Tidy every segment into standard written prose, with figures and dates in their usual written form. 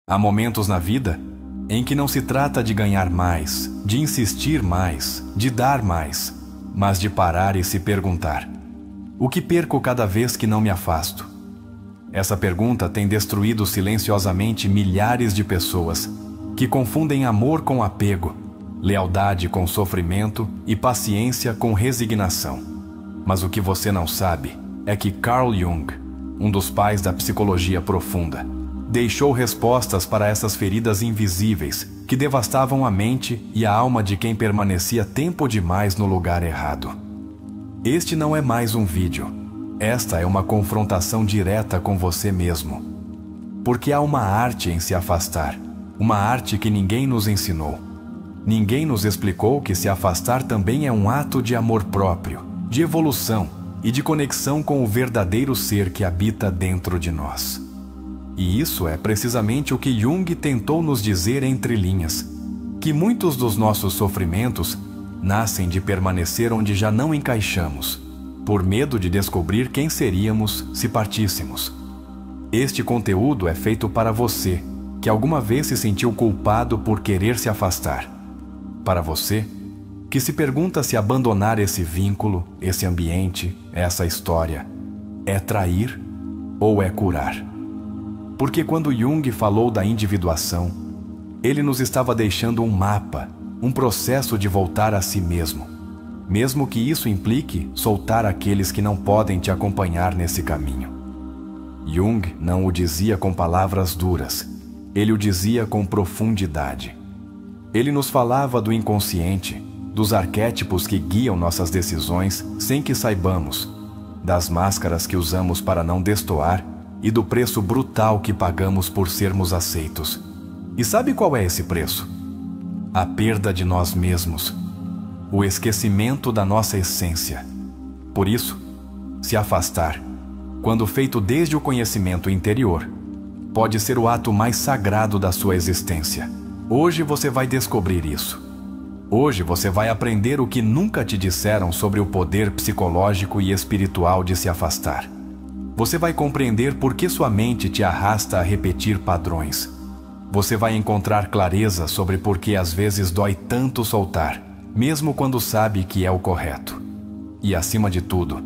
Há momentos na vida em que não se trata de ganhar mais, de insistir mais, de dar mais, mas de parar e se perguntar: o que perco cada vez que não me afasto? Essa pergunta tem destruído silenciosamente milhares de pessoas que confundem amor com apego, lealdade com sofrimento e paciência com resignação. Mas o que você não sabe é que Carl Jung, um dos pais da psicologia profunda, deixou respostas para essas feridas invisíveis que devastavam a mente e a alma de quem permanecia tempo demais no lugar errado. Este não é mais um vídeo. Esta é uma confrontação direta com você mesmo. Porque há uma arte em se afastar, uma arte que ninguém nos ensinou. Ninguém nos explicou que se afastar também é um ato de amor próprio, de evolução e de conexão com o verdadeiro ser que habita dentro de nós. E isso é precisamente o que Jung tentou nos dizer entre linhas, que muitos dos nossos sofrimentos nascem de permanecer onde já não encaixamos, por medo de descobrir quem seríamos se partíssemos. Este conteúdo é feito para você, que alguma vez se sentiu culpado por querer se afastar. Para você, que se pergunta se abandonar esse vínculo, esse ambiente, essa história, é trair ou é curar. Porque quando Jung falou da individuação, ele nos estava deixando um mapa, um processo de voltar a si mesmo, mesmo que isso implique soltar aqueles que não podem te acompanhar nesse caminho. Jung não o dizia com palavras duras, ele o dizia com profundidade. Ele nos falava do inconsciente, dos arquétipos que guiam nossas decisões sem que saibamos, das máscaras que usamos para não destoar e do preço brutal que pagamos por sermos aceitos. E sabe qual é esse preço? A perda de nós mesmos, o esquecimento da nossa essência. Por isso, se afastar, quando feito desde o conhecimento interior, pode ser o ato mais sagrado da sua existência. Hoje você vai descobrir isso. Hoje você vai aprender o que nunca te disseram sobre o poder psicológico e espiritual de se afastar. Você vai compreender por que sua mente te arrasta a repetir padrões. Você vai encontrar clareza sobre por que às vezes dói tanto soltar, mesmo quando sabe que é o correto. E acima de tudo,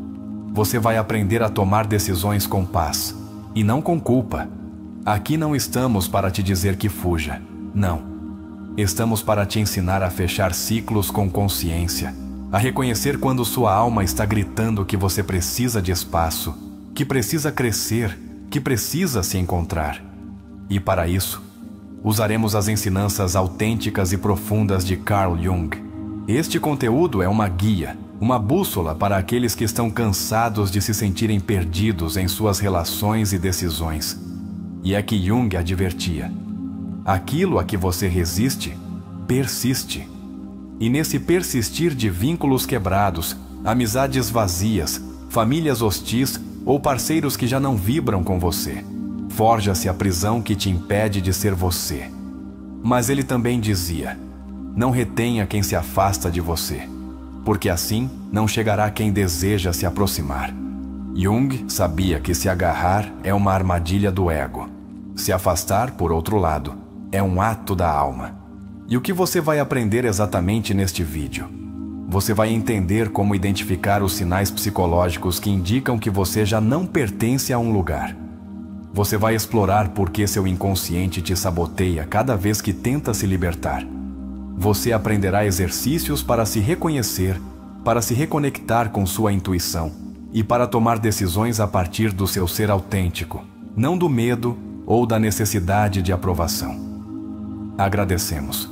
você vai aprender a tomar decisões com paz, e não com culpa. Aqui não estamos para te dizer que fuja, não. Estamos para te ensinar a fechar ciclos com consciência, a reconhecer quando sua alma está gritando que você precisa de espaço, que precisa crescer, que precisa se encontrar. E para isso, usaremos as ensinanças autênticas e profundas de Carl Jung. Este conteúdo é uma guia, uma bússola para aqueles que estão cansados de se sentirem perdidos em suas relações e decisões. E é que Jung advertia: aquilo a que você resiste, persiste. E nesse persistir de vínculos quebrados, amizades vazias, famílias hostis ou parceiros que já não vibram com você, forja-se a prisão que te impede de ser você. Mas ele também dizia: não retenha quem se afasta de você, porque assim não chegará quem deseja se aproximar. Jung sabia que se agarrar é uma armadilha do ego. Se afastar, por outro lado, é um ato da alma. E o que você vai aprender exatamente neste vídeo? Você vai entender como identificar os sinais psicológicos que indicam que você já não pertence a um lugar. Você vai explorar por que seu inconsciente te saboteia cada vez que tenta se libertar. Você aprenderá exercícios para se reconhecer, para se reconectar com sua intuição e para tomar decisões a partir do seu ser autêntico, não do medo ou da necessidade de aprovação. Agradecemos.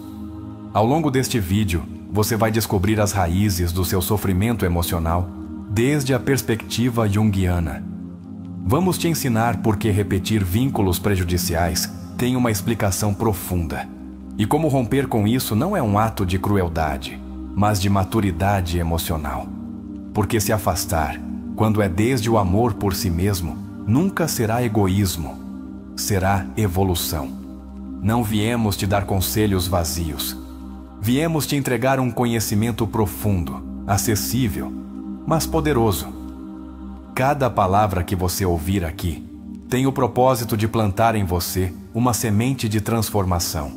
Ao longo deste vídeo, você vai descobrir as raízes do seu sofrimento emocional desde a perspectiva junguiana. Vamos te ensinar por que repetir vínculos prejudiciais tem uma explicação profunda e como romper com isso não é um ato de crueldade, mas de maturidade emocional. Porque se afastar, quando é desde o amor por si mesmo, nunca será egoísmo, será evolução. Não viemos te dar conselhos vazios. Viemos te entregar um conhecimento profundo, acessível, mas poderoso. Cada palavra que você ouvir aqui tem o propósito de plantar em você uma semente de transformação.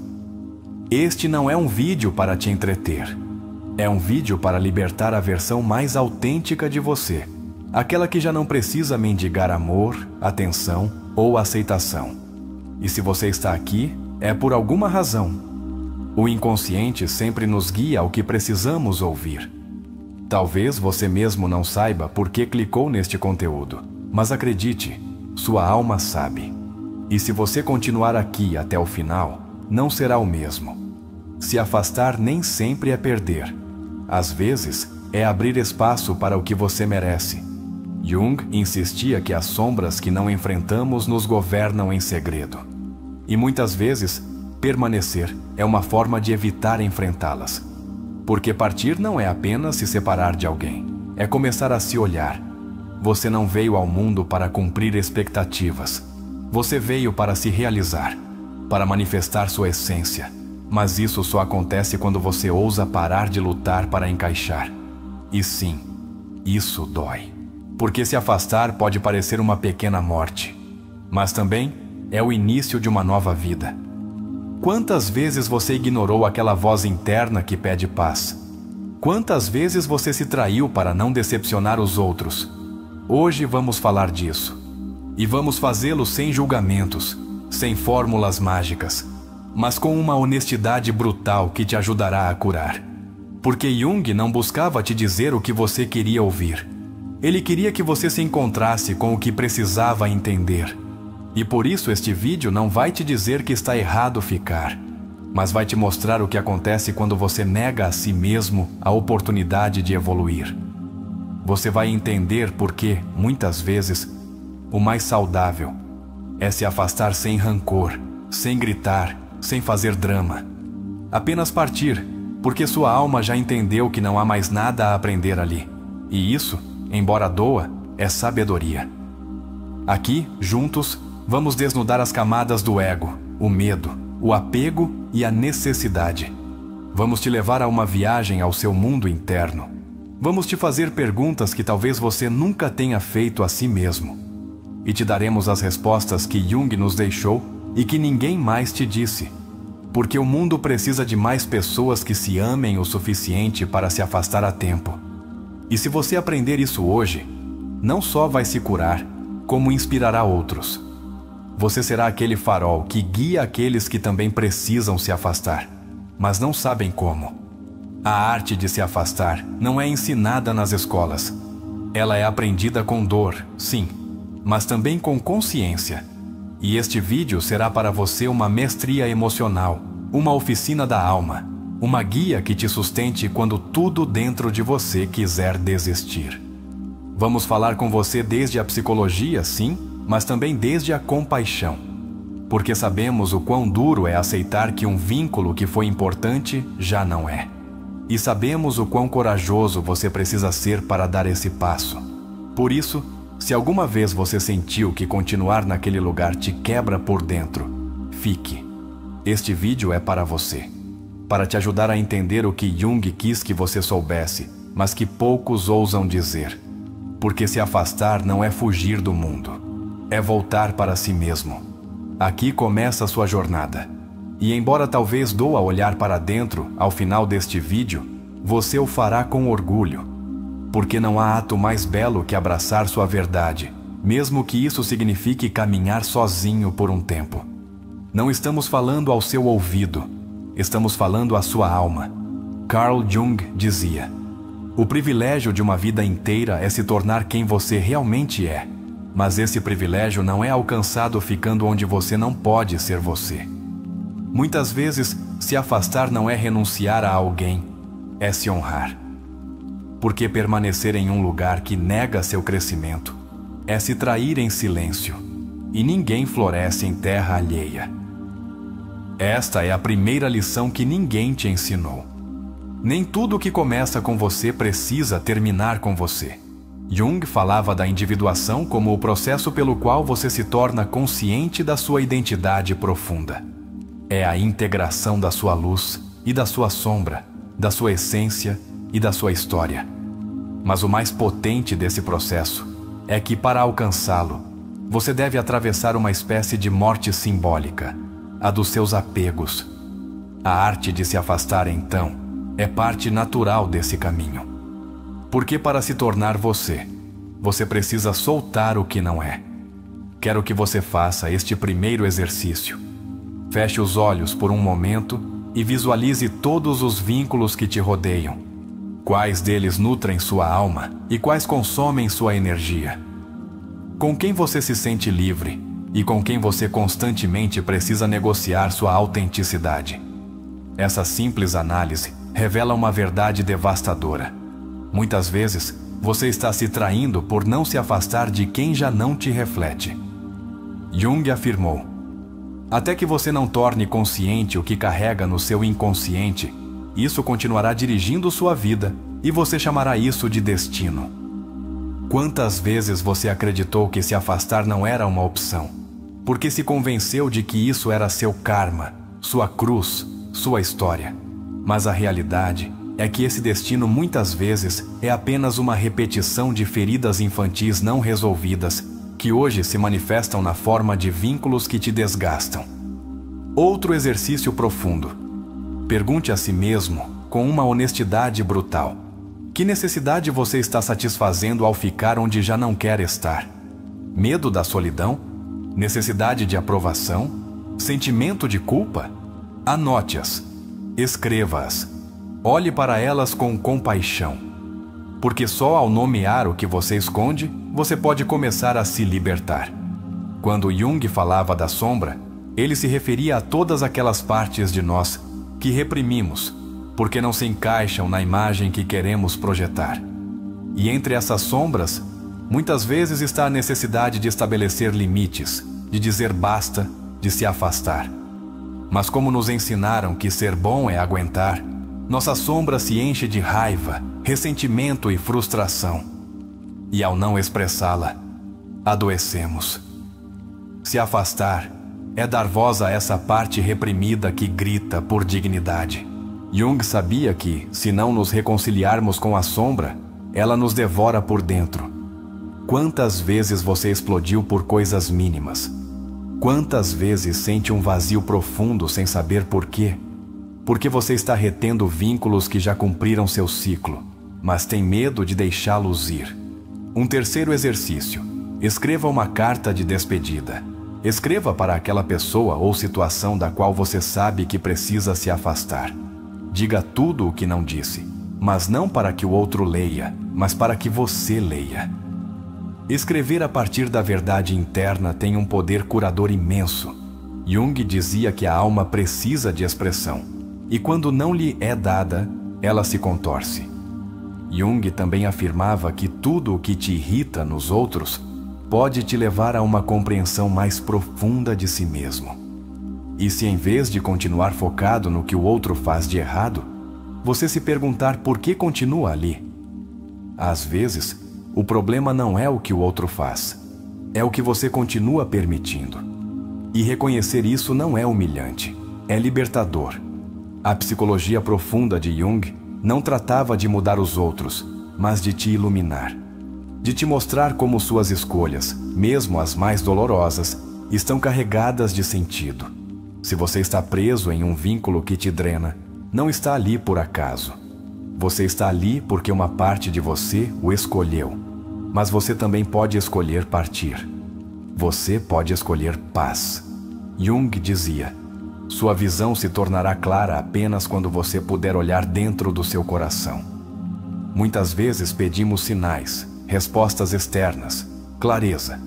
Este não é um vídeo para te entreter. É um vídeo para libertar a versão mais autêntica de você, aquela que já não precisa mendigar amor, atenção ou aceitação. E se você está aqui, é por alguma razão. O inconsciente sempre nos guia ao que precisamos ouvir. Talvez você mesmo não saiba por que clicou neste conteúdo, mas acredite, sua alma sabe. E se você continuar aqui até o final, não será o mesmo. Se afastar nem sempre é perder. Às vezes, é abrir espaço para o que você merece. Jung insistia que as sombras que não enfrentamos nos governam em segredo. E muitas vezes, permanecer é uma forma de evitar enfrentá-las. Porque partir não é apenas se separar de alguém, é começar a se olhar. Você não veio ao mundo para cumprir expectativas. Você veio para se realizar, para manifestar sua essência. Mas isso só acontece quando você ousa parar de lutar para encaixar. E sim, isso dói. Porque se afastar pode parecer uma pequena morte, mas também é o início de uma nova vida. Quantas vezes você ignorou aquela voz interna que pede paz? Quantas vezes você se traiu para não decepcionar os outros? Hoje vamos falar disso. E vamos fazê-lo sem julgamentos, sem fórmulas mágicas, mas com uma honestidade brutal que te ajudará a curar. Porque Jung não buscava te dizer o que você queria ouvir. Ele queria que você se encontrasse com o que precisava entender. E por isso este vídeo não vai te dizer que está errado ficar, mas vai te mostrar o que acontece quando você nega a si mesmo a oportunidade de evoluir. Você vai entender por que, muitas vezes, o mais saudável é se afastar sem rancor, sem gritar, sem fazer drama. Apenas partir, porque sua alma já entendeu que não há mais nada a aprender ali. E isso, embora doa, é sabedoria. Aqui, juntos, vamos desnudar as camadas do ego, o medo, o apego e a necessidade. Vamos te levar a uma viagem ao seu mundo interno. Vamos te fazer perguntas que talvez você nunca tenha feito a si mesmo. E te daremos as respostas que Jung nos deixou e que ninguém mais te disse. Porque o mundo precisa de mais pessoas que se amem o suficiente para se afastar a tempo. E se você aprender isso hoje, não só vai se curar, como inspirará outros. Você será aquele farol que guia aqueles que também precisam se afastar, mas não sabem como. A arte de se afastar não é ensinada nas escolas. Ela é aprendida com dor, sim, mas também com consciência. E este vídeo será para você uma mestria emocional, uma oficina da alma, uma guia que te sustente quando tudo dentro de você quiser desistir. Vamos falar com você desde a psicologia, sim, mas também desde a compaixão. Porque sabemos o quão duro é aceitar que um vínculo que foi importante já não é. E sabemos o quão corajoso você precisa ser para dar esse passo. Por isso, se alguma vez você sentiu que continuar naquele lugar te quebra por dentro, fique. Este vídeo é para você. Para te ajudar a entender o que Jung quis que você soubesse, mas que poucos ousam dizer. Porque se afastar não é fugir do mundo. É voltar para si mesmo. Aqui começa a sua jornada. E embora talvez doa olhar para dentro ao final deste vídeo, você o fará com orgulho. Porque não há ato mais belo que abraçar sua verdade, mesmo que isso signifique caminhar sozinho por um tempo. Não estamos falando ao seu ouvido, estamos falando à sua alma. Carl Jung dizia: o privilégio de uma vida inteira é se tornar quem você realmente é. Mas esse privilégio não é alcançado ficando onde você não pode ser você. Muitas vezes, se afastar não é renunciar a alguém, é se honrar. Porque permanecer em um lugar que nega seu crescimento é se trair em silêncio, e ninguém floresce em terra alheia. Esta é a primeira lição que ninguém te ensinou. Nem tudo que começa com você precisa terminar com você. Jung falava da individuação como o processo pelo qual você se torna consciente da sua identidade profunda. É a integração da sua luz e da sua sombra, da sua essência e da sua história. Mas o mais potente desse processo é que, para alcançá-lo, você deve atravessar uma espécie de morte simbólica, a dos seus apegos. A arte de se afastar, então, é parte natural desse caminho. Porque para se tornar você, você precisa soltar o que não é. Quero que você faça este primeiro exercício. Feche os olhos por um momento e visualize todos os vínculos que te rodeiam. Quais deles nutrem sua alma e quais consomem sua energia? Com quem você se sente livre e com quem você constantemente precisa negociar sua autenticidade? Essa simples análise revela uma verdade devastadora. Muitas vezes, você está se traindo por não se afastar de quem já não te reflete. Jung afirmou: até que você não torne consciente o que carrega no seu inconsciente, isso continuará dirigindo sua vida e você chamará isso de destino. Quantas vezes você acreditou que se afastar não era uma opção, porque se convenceu de que isso era seu karma, sua cruz, sua história? Mas a realidade é que esse destino muitas vezes é apenas uma repetição de feridas infantis não resolvidas que hoje se manifestam na forma de vínculos que te desgastam. Outro exercício profundo. Pergunte a si mesmo, com uma honestidade brutal: que necessidade você está satisfazendo ao ficar onde já não quer estar? Medo da solidão? Necessidade de aprovação? Sentimento de culpa? Anote-as. Escreva-as. Olhe para elas com compaixão. Porque só ao nomear o que você esconde, você pode começar a se libertar. Quando Jung falava da sombra, ele se referia a todas aquelas partes de nós que reprimimos, porque não se encaixam na imagem que queremos projetar. E entre essas sombras, muitas vezes está a necessidade de estabelecer limites, de dizer basta, de se afastar. Mas como nos ensinaram que ser bom é aguentar, nossa sombra se enche de raiva, ressentimento e frustração. E ao não expressá-la, adoecemos. Se afastar é dar voz a essa parte reprimida que grita por dignidade. Jung sabia que, se não nos reconciliarmos com a sombra, ela nos devora por dentro. Quantas vezes você explodiu por coisas mínimas? Quantas vezes sente um vazio profundo sem saber por quê? Porque você está retendo vínculos que já cumpriram seu ciclo, mas tem medo de deixá-los ir. Um terceiro exercício. Escreva uma carta de despedida. Escreva para aquela pessoa ou situação da qual você sabe que precisa se afastar. Diga tudo o que não disse, mas não para que o outro leia, mas para que você leia. Escrever a partir da verdade interna tem um poder curador imenso. Jung dizia que a alma precisa de expressão, e quando não lhe é dada, ela se contorce. Jung também afirmava que tudo o que te irrita nos outros pode te levar a uma compreensão mais profunda de si mesmo. E se em vez de continuar focado no que o outro faz de errado, você se perguntar por que continua ali? Às vezes, o problema não é o que o outro faz, é o que você continua permitindo. E reconhecer isso não é humilhante, é libertador. A psicologia profunda de Jung não tratava de mudar os outros, mas de te iluminar. De te mostrar como suas escolhas, mesmo as mais dolorosas, estão carregadas de sentido. Se você está preso em um vínculo que te drena, não está ali por acaso. Você está ali porque uma parte de você o escolheu. Mas você também pode escolher partir. Você pode escolher paz. Jung dizia: sua visão se tornará clara apenas quando você puder olhar dentro do seu coração. Muitas vezes pedimos sinais, respostas externas, clareza.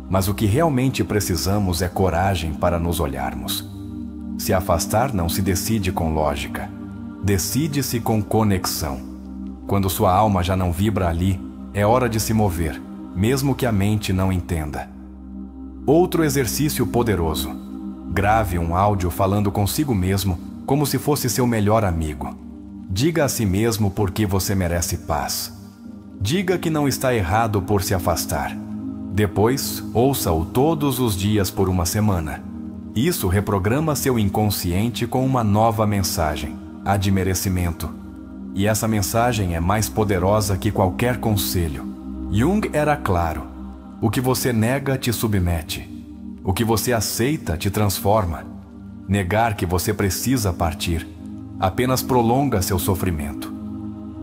Mas o que realmente precisamos é coragem para nos olharmos. Se afastar não se decide com lógica. Decide-se com conexão. Quando sua alma já não vibra ali, é hora de se mover, mesmo que a mente não entenda. Outro exercício poderoso. Grave um áudio falando consigo mesmo como se fosse seu melhor amigo. Diga a si mesmo por que você merece paz. Diga que não está errado por se afastar. Depois, ouça-o todos os dias por uma semana. Isso reprograma seu inconsciente com uma nova mensagem, a de merecimento. E essa mensagem é mais poderosa que qualquer conselho. Jung era claro. O que você nega te submete. O que você aceita te transforma. Negar que você precisa partir apenas prolonga seu sofrimento.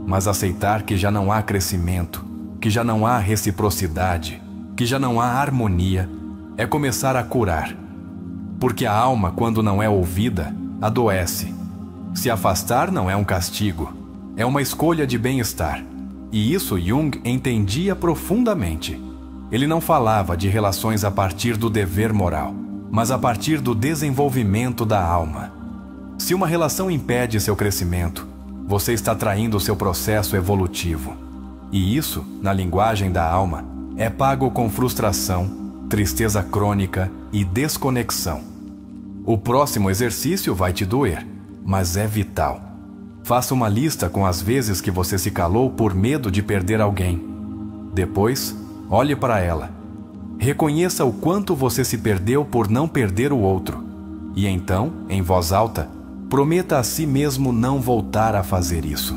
Mas aceitar que já não há crescimento, que já não há reciprocidade, que já não há harmonia, é começar a curar. Porque a alma, quando não é ouvida, adoece. Se afastar não é um castigo, é uma escolha de bem-estar. E isso Jung entendia profundamente. Ele não falava de relações a partir do dever moral, mas a partir do desenvolvimento da alma. Se uma relação impede seu crescimento, você está traindo seu processo evolutivo. E isso, na linguagem da alma, é pago com frustração, tristeza crônica e desconexão. O próximo exercício vai te doer, mas é vital. Faça uma lista com as vezes que você se calou por medo de perder alguém. Depois, olhe para ela. Reconheça o quanto você se perdeu por não perder o outro. E então, em voz alta, prometa a si mesmo não voltar a fazer isso.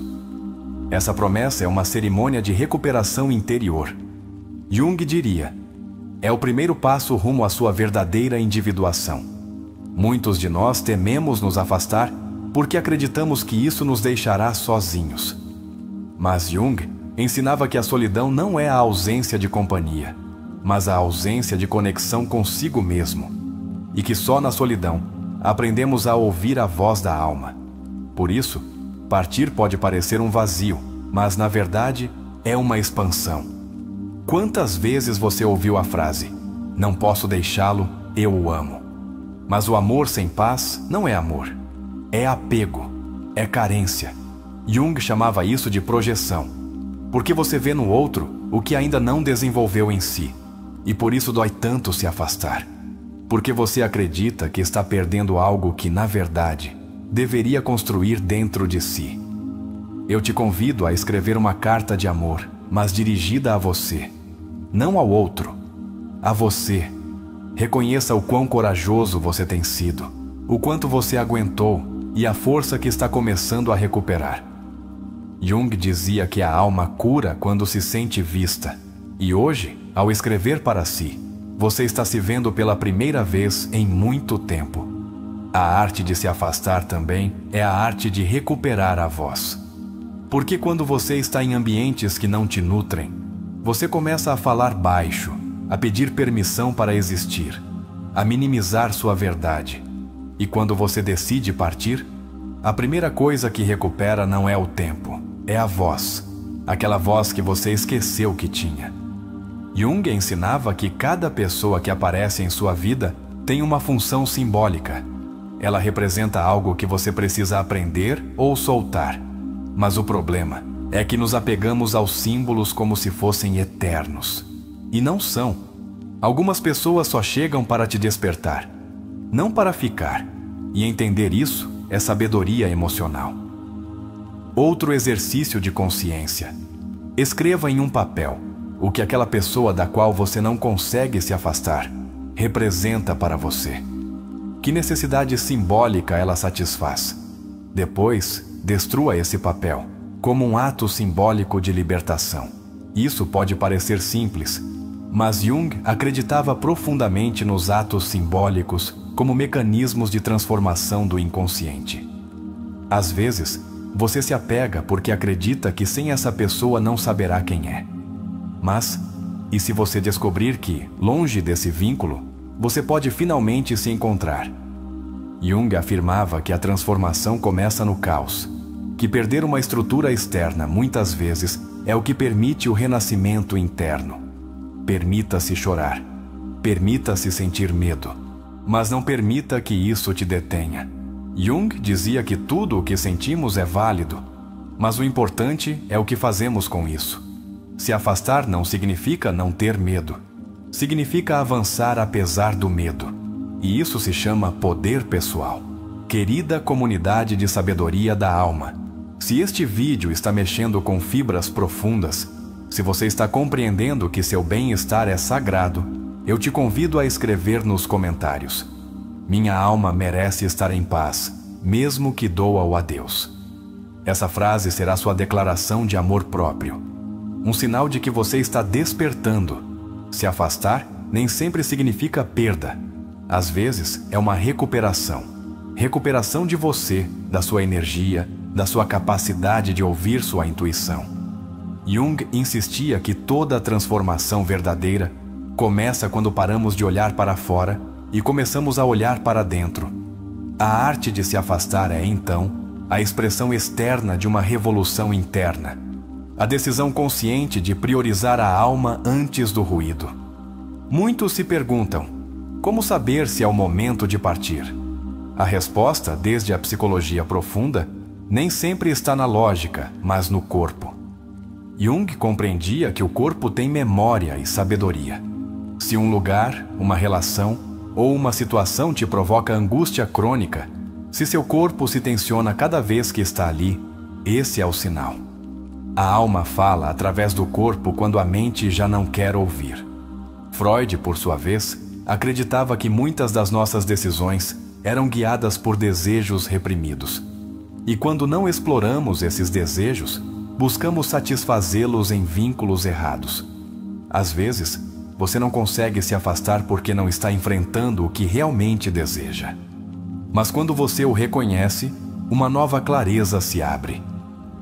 Essa promessa é uma cerimônia de recuperação interior. Jung diria: é o primeiro passo rumo à sua verdadeira individuação. Muitos de nós tememos nos afastar porque acreditamos que isso nos deixará sozinhos. Mas Jung ensinava que a solidão não é a ausência de companhia, mas a ausência de conexão consigo mesmo, e que só na solidão aprendemos a ouvir a voz da alma. Por isso, partir pode parecer um vazio, mas na verdade é uma expansão. Quantas vezes você ouviu a frase: "Não posso deixá-lo, eu o amo"? Mas o amor sem paz não é amor. É apego, é carência. Jung chamava isso de projeção, porque você vê no outro o que ainda não desenvolveu em si, e por isso dói tanto se afastar. Porque você acredita que está perdendo algo que, na verdade, deveria construir dentro de si. Eu te convido a escrever uma carta de amor, mas dirigida a você, não ao outro, a você. Reconheça o quão corajoso você tem sido, o quanto você aguentou e a força que está começando a recuperar. Jung dizia que a alma cura quando se sente vista, e hoje, ao escrever para si, você está se vendo pela primeira vez em muito tempo. A arte de se afastar também é a arte de recuperar a voz. Porque quando você está em ambientes que não te nutrem, você começa a falar baixo, a pedir permissão para existir, a minimizar sua verdade. E quando você decide partir, a primeira coisa que recupera não é o tempo, é a voz, aquela voz que você esqueceu que tinha. Jung ensinava que cada pessoa que aparece em sua vida tem uma função simbólica. Ela representa algo que você precisa aprender ou soltar. Mas o problema é que nos apegamos aos símbolos como se fossem eternos. E não são. Algumas pessoas só chegam para te despertar, não para ficar. E entender isso é sabedoria emocional. Outro exercício de consciência. Escreva em um papel o que aquela pessoa da qual você não consegue se afastar representa para você. Que necessidade simbólica ela satisfaz? Depois, destrua esse papel, como um ato simbólico de libertação. Isso pode parecer simples, mas Jung acreditava profundamente nos atos simbólicos como mecanismos de transformação do inconsciente. Às vezes, você se apega porque acredita que sem essa pessoa não saberá quem é. Mas, e se você descobrir que, longe desse vínculo, você pode finalmente se encontrar? Jung afirmava que a transformação começa no caos, que perder uma estrutura externa muitas vezes é o que permite o renascimento interno. Permita-se chorar, permita-se sentir medo, mas não permita que isso te detenha. Jung dizia que tudo o que sentimos é válido, mas o importante é o que fazemos com isso. Se afastar não significa não ter medo. Significa avançar apesar do medo. E isso se chama poder pessoal. Querida comunidade de sabedoria da alma, se este vídeo está mexendo com fibras profundas, se você está compreendendo que seu bem-estar é sagrado, eu te convido a escrever nos comentários: "Minha alma merece estar em paz, mesmo que doa-o a Deus." Essa frase será sua declaração de amor próprio. Um sinal de que você está despertando, Se afastar nem sempre significa perda. Às vezes é uma recuperação. Recuperação de você, da sua energia, da sua capacidade de ouvir sua intuição. Jung insistia que toda a transformação verdadeira começa quando paramos de olhar para fora e começamos a olhar para dentro. A arte de se afastar é, então, a expressão externa de uma revolução interna. A decisão consciente de priorizar a alma antes do ruído. Muitos se perguntam: como saber se é o momento de partir? A resposta, desde a psicologia profunda, nem sempre está na lógica, mas no corpo. Jung compreendia que o corpo tem memória e sabedoria. Se um lugar, uma relação ou uma situação te provoca angústia crônica, se seu corpo se tensiona cada vez que está ali, esse é o sinal. A alma fala através do corpo quando a mente já não quer ouvir. Freud, por sua vez, acreditava que muitas das nossas decisões eram guiadas por desejos reprimidos. E quando não exploramos esses desejos, buscamos satisfazê-los em vínculos errados. Às vezes, você não consegue se afastar porque não está enfrentando o que realmente deseja. Mas quando você o reconhece, uma nova clareza se abre.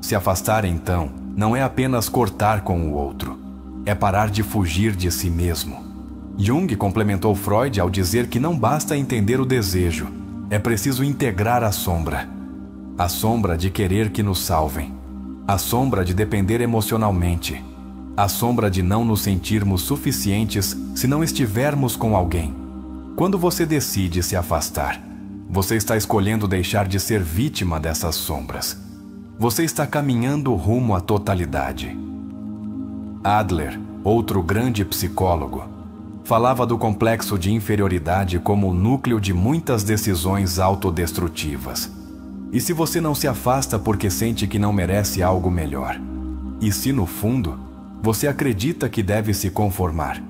Se afastar, então, não é apenas cortar com o outro. É parar de fugir de si mesmo. Jung complementou Freud ao dizer que não basta entender o desejo, é preciso integrar a sombra. A sombra de querer que nos salvem. A sombra de depender emocionalmente. A sombra de não nos sentirmos suficientes se não estivermos com alguém. Quando você decide se afastar, você está escolhendo deixar de ser vítima dessas sombras. Você está caminhando rumo à totalidade. Adler, outro grande psicólogo, falava do complexo de inferioridade como o núcleo de muitas decisões autodestrutivas. E se você não se afasta porque sente que não merece algo melhor? E se, no fundo, você acredita que deve se conformar?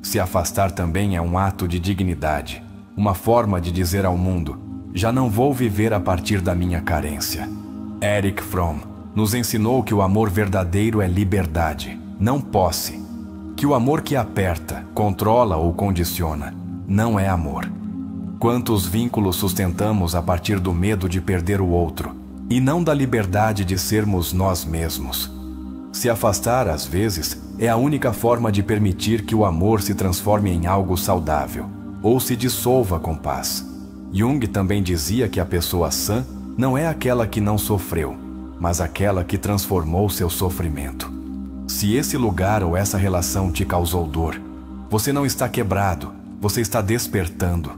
Se afastar também é um ato de dignidade, uma forma de dizer ao mundo: já não vou viver a partir da minha carência. Erich Fromm nos ensinou que o amor verdadeiro é liberdade, não posse. Que o amor que aperta, controla ou condiciona não é amor. Quantos vínculos sustentamos a partir do medo de perder o outro e não da liberdade de sermos nós mesmos? Se afastar, às vezes, é a única forma de permitir que o amor se transforme em algo saudável ou se dissolva com paz. Jung também dizia que a pessoa sã não é aquela que não sofreu, mas aquela que transformou seu sofrimento. Se esse lugar ou essa relação te causou dor, você não está quebrado, você está despertando.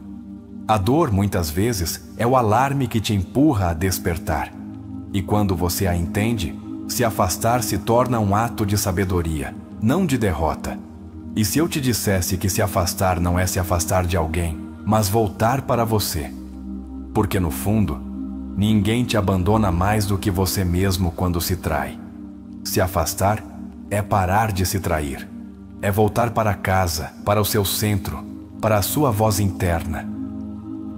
A dor, muitas vezes, é o alarme que te empurra a despertar. E quando você a entende, se afastar se torna um ato de sabedoria, não de derrota. E se eu te dissesse que se afastar não é se afastar de alguém, mas voltar para você? Porque, no fundo, ninguém te abandona mais do que você mesmo quando se trai. Se afastar é parar de se trair. É voltar para casa, para o seu centro, para a sua voz interna.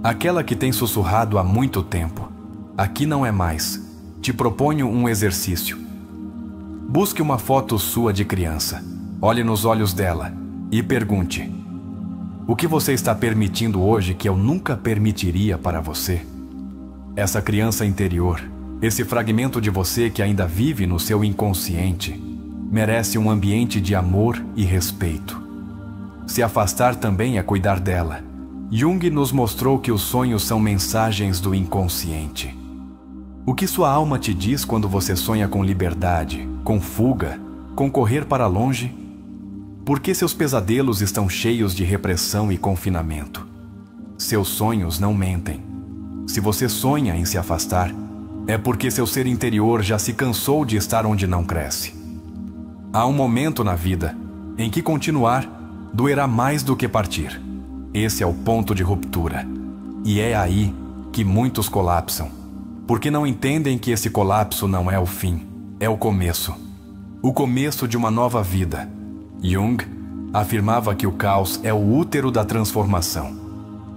Aquela que tem sussurrado há muito tempo. Aqui não é mais. Te proponho um exercício. Busque uma foto sua de criança. Olhe nos olhos dela e pergunte: o que você está permitindo hoje que eu nunca permitiria para você? Essa criança interior, esse fragmento de você que ainda vive no seu inconsciente, merece um ambiente de amor e respeito. Se afastar também é cuidar dela. Jung nos mostrou que os sonhos são mensagens do inconsciente. O que sua alma te diz quando você sonha com liberdade, com fuga, com correr para longe? Por que seus pesadelos estão cheios de repressão e confinamento? Seus sonhos não mentem. Se você sonha em se afastar, é porque seu ser interior já se cansou de estar onde não cresce. Há um momento na vida em que continuar doerá mais do que partir. Esse é o ponto de ruptura. E é aí que muitos colapsam, porque não entendem que esse colapso não é o fim, é o começo. O começo de uma nova vida. Jung afirmava que o caos é o útero da transformação.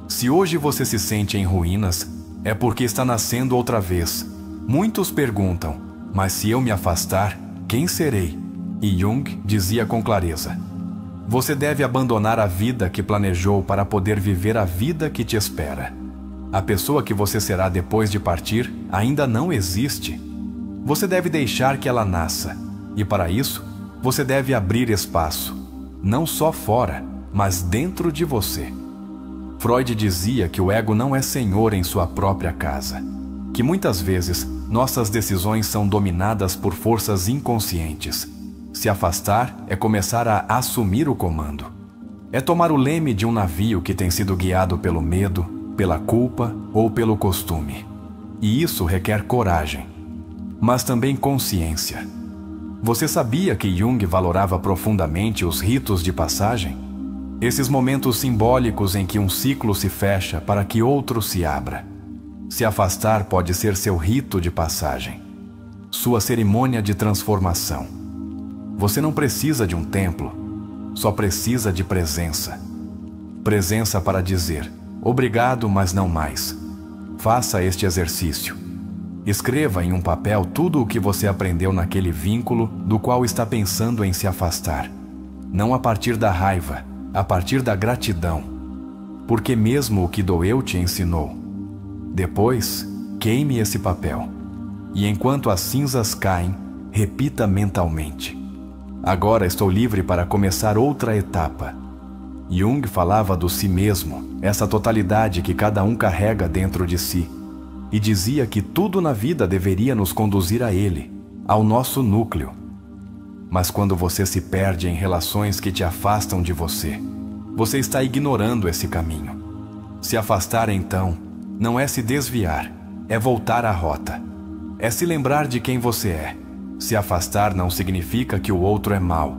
Se hoje você se sente em ruínas, é porque está nascendo outra vez. Muitos perguntam: mas se eu me afastar, quem serei? E Jung dizia com clareza: Você deve abandonar a vida que planejou para poder viver a vida que te espera. A pessoa que você será depois de partir ainda não existe. Você deve deixar que ela nasça, e para isso, você deve abrir espaço, não só fora, mas dentro de você. Freud dizia que o ego não é senhor em sua própria casa, que muitas vezes nossas decisões são dominadas por forças inconscientes. Se afastar é começar a assumir o comando. É tomar o leme de um navio que tem sido guiado pelo medo, pela culpa ou pelo costume. E isso requer coragem, mas também consciência. Você sabia que Jung valorava profundamente os ritos de passagem? Esses momentos simbólicos em que um ciclo se fecha para que outro se abra. Se afastar pode ser seu rito de passagem, sua cerimônia de transformação. Você não precisa de um templo, só precisa de presença. Presença para dizer, obrigado, mas não mais. Faça este exercício. Escreva em um papel tudo o que você aprendeu naquele vínculo do qual está pensando em se afastar. Não a partir da raiva, a partir da gratidão. Porque mesmo o que doeu te ensinou. Depois, queime esse papel. E enquanto as cinzas caem, repita mentalmente. Agora estou livre para começar outra etapa. Jung falava do si mesmo, essa totalidade que cada um carrega dentro de si, e dizia que tudo na vida deveria nos conduzir a ele, ao nosso núcleo. Mas quando você se perde em relações que te afastam de você, você está ignorando esse caminho. Se afastar, então, não é se desviar, é voltar à rota. É se lembrar de quem você é. Se afastar não significa que o outro é mau.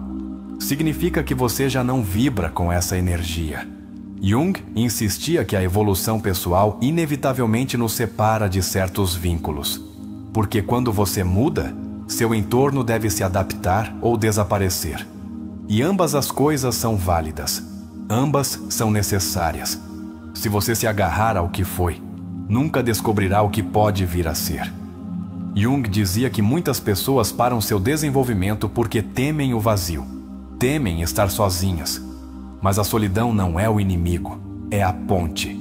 Significa que você já não vibra com essa energia. Jung insistia que a evolução pessoal inevitavelmente nos separa de certos vínculos. Porque quando você muda, seu entorno deve se adaptar ou desaparecer. E ambas as coisas são válidas. Ambas são necessárias. Se você se agarrar ao que foi, nunca descobrirá o que pode vir a ser. Jung dizia que muitas pessoas param seu desenvolvimento porque temem o vazio, temem estar sozinhas. Mas a solidão não é o inimigo, é a ponte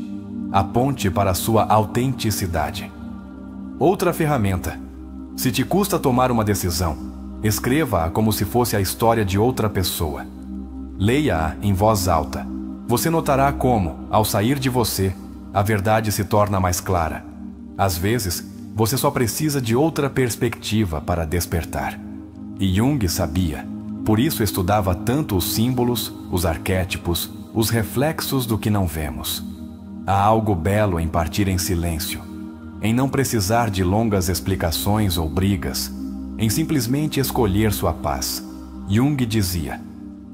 para a sua autenticidade. Outra ferramenta. Se te custa tomar uma decisão, escreva-a como se fosse a história de outra pessoa. Leia-a em voz alta. Você notará como, ao sair de você, a verdade se torna mais clara. Às vezes, você só precisa de outra perspectiva para despertar. E Jung sabia, por isso estudava tanto os símbolos, os arquétipos, os reflexos do que não vemos. Há algo belo em partir em silêncio, em não precisar de longas explicações ou brigas, em simplesmente escolher sua paz. Jung dizia,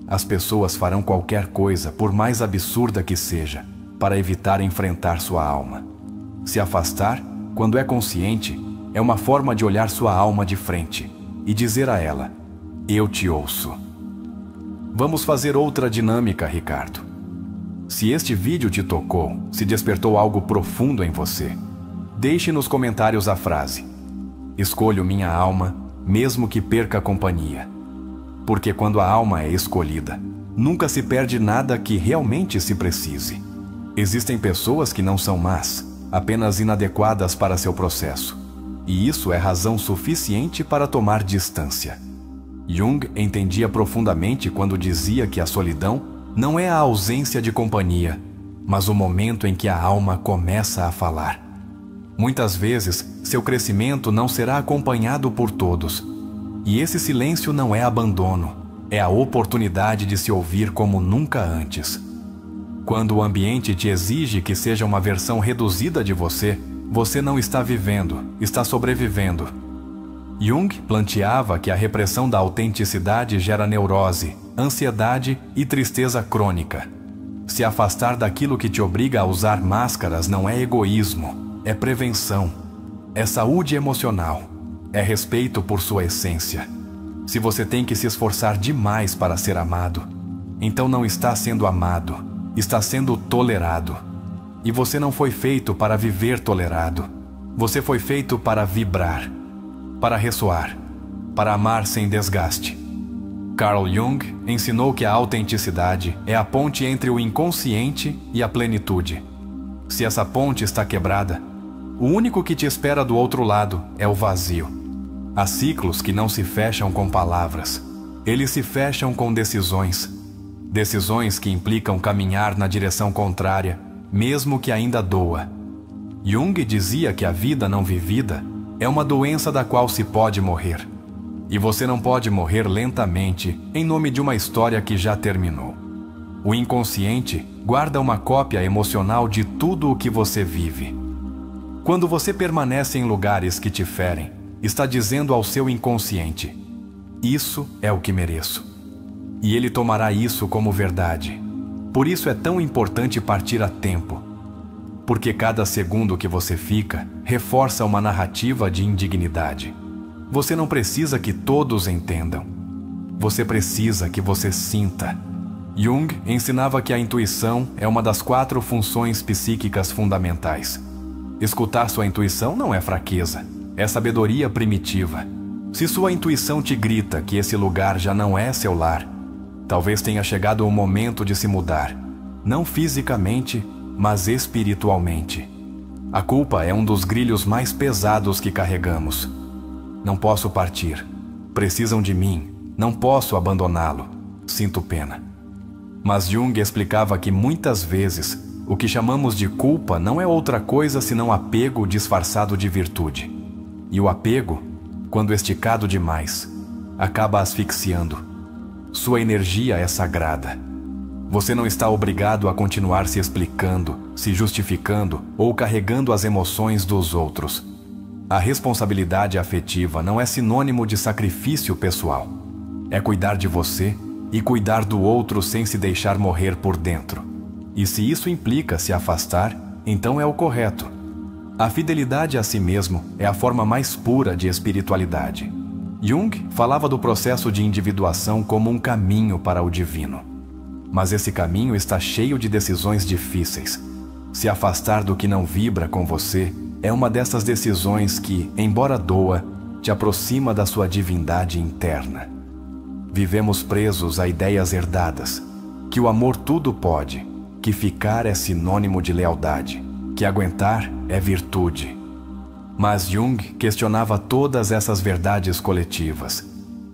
as pessoas farão qualquer coisa, por mais absurda que seja, para evitar enfrentar sua alma. Se afastar, quando é consciente, é uma forma de olhar sua alma de frente e dizer a ela, eu te ouço. Vamos fazer outra dinâmica, Ricardo. Se este vídeo te tocou, se despertou algo profundo em você, deixe nos comentários a frase, escolho minha alma, mesmo que perca a companhia. Porque quando a alma é escolhida, nunca se perde nada que realmente se precise. Existem pessoas que não são más, apenas inadequadas para seu processo. E isso é razão suficiente para tomar distância. Jung entendia profundamente quando dizia que a solidão não é a ausência de companhia, mas o momento em que a alma começa a falar. Muitas vezes, seu crescimento não será acompanhado por todos. E esse silêncio não é abandono, é a oportunidade de se ouvir como nunca antes. Quando o ambiente te exige que seja uma versão reduzida de você, você não está vivendo, está sobrevivendo. Jung planteava que a repressão da autenticidade gera neurose, ansiedade e tristeza crônica. Se afastar daquilo que te obriga a usar máscaras não é egoísmo, é prevenção, é saúde emocional, é respeito por sua essência. Se você tem que se esforçar demais para ser amado, então não está sendo amado, está sendo tolerado. E você não foi feito para viver tolerado. Você foi feito para vibrar, para ressoar, para amar sem desgaste. Carl Jung ensinou que a autenticidade é a ponte entre o inconsciente e a plenitude. Se essa ponte está quebrada, o único que te espera do outro lado é o vazio. Há ciclos que não se fecham com palavras. Eles se fecham com decisões. Decisões que implicam caminhar na direção contrária, mesmo que ainda doa. Jung dizia que a vida não vivida é uma doença da qual se pode morrer. E você não pode morrer lentamente em nome de uma história que já terminou. O inconsciente guarda uma cópia emocional de tudo o que você vive. Quando você permanece em lugares que te ferem, está dizendo ao seu inconsciente: isso é o que mereço. E ele tomará isso como verdade. Por isso é tão importante partir a tempo. Porque cada segundo que você fica reforça uma narrativa de indignidade. Você não precisa que todos entendam. Você precisa que você sinta. Jung ensinava que a intuição é uma das 4 funções psíquicas fundamentais. Escutar sua intuição não é fraqueza, é sabedoria primitiva. Se sua intuição te grita que esse lugar já não é seu lar, talvez tenha chegado o momento de se mudar, não fisicamente, mas espiritualmente. A culpa é um dos grilhos mais pesados que carregamos. Não posso partir. Precisam de mim. Não posso abandoná-lo. Sinto pena. Mas Jung explicava que muitas vezes o que chamamos de culpa não é outra coisa senão apego disfarçado de virtude. E o apego, quando esticado demais, acaba asfixiando. Sua energia é sagrada. Você não está obrigado a continuar se explicando, se justificando ou carregando as emoções dos outros. A responsabilidade afetiva não é sinônimo de sacrifício pessoal. É cuidar de você e cuidar do outro sem se deixar morrer por dentro. E se isso implica se afastar, então é o correto. A fidelidade a si mesmo é a forma mais pura de espiritualidade. Jung falava do processo de individuação como um caminho para o divino. Mas esse caminho está cheio de decisões difíceis. Se afastar do que não vibra com você é uma dessas decisões que, embora doa, te aproxima da sua divindade interna. Vivemos presos a ideias herdadas, que o amor tudo pode, que ficar é sinônimo de lealdade, que aguentar é virtude. Mas Jung questionava todas essas verdades coletivas.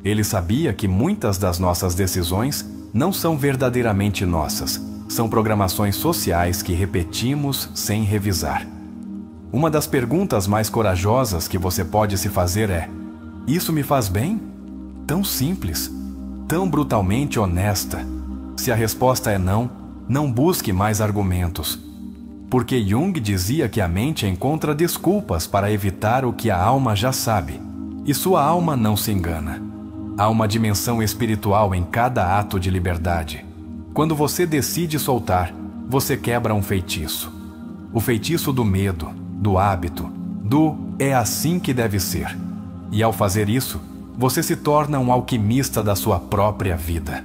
Ele sabia que muitas das nossas decisões não são verdadeiramente nossas, são programações sociais que repetimos sem revisar. Uma das perguntas mais corajosas que você pode se fazer é: isso me faz bem? Tão simples, tão brutalmente honesta. Se a resposta é não, não busque mais argumentos. Porque Jung dizia que a mente encontra desculpas para evitar o que a alma já sabe, e sua alma não se engana. Há uma dimensão espiritual em cada ato de liberdade. Quando você decide soltar, você quebra um feitiço. O feitiço do medo, do hábito, do é assim que deve ser. E ao fazer isso, você se torna um alquimista da sua própria vida.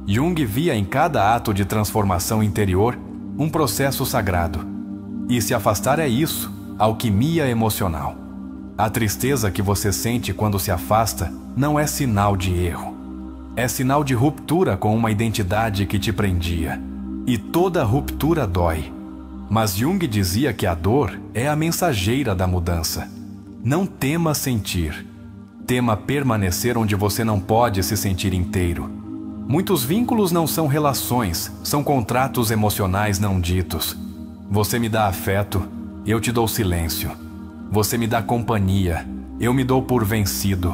Jung via em cada ato de transformação interior um processo sagrado. E se afastar é isso, alquimia emocional. A tristeza que você sente quando se afasta não é sinal de erro. É sinal de ruptura com uma identidade que te prendia. E toda ruptura dói. Mas Jung dizia que a dor é a mensageira da mudança. Não tema sentir. Tema permanecer onde você não pode se sentir inteiro. Muitos vínculos não são relações, são contratos emocionais não ditos. Você me dá afeto, eu te dou silêncio. Você me dá companhia, eu me dou por vencido.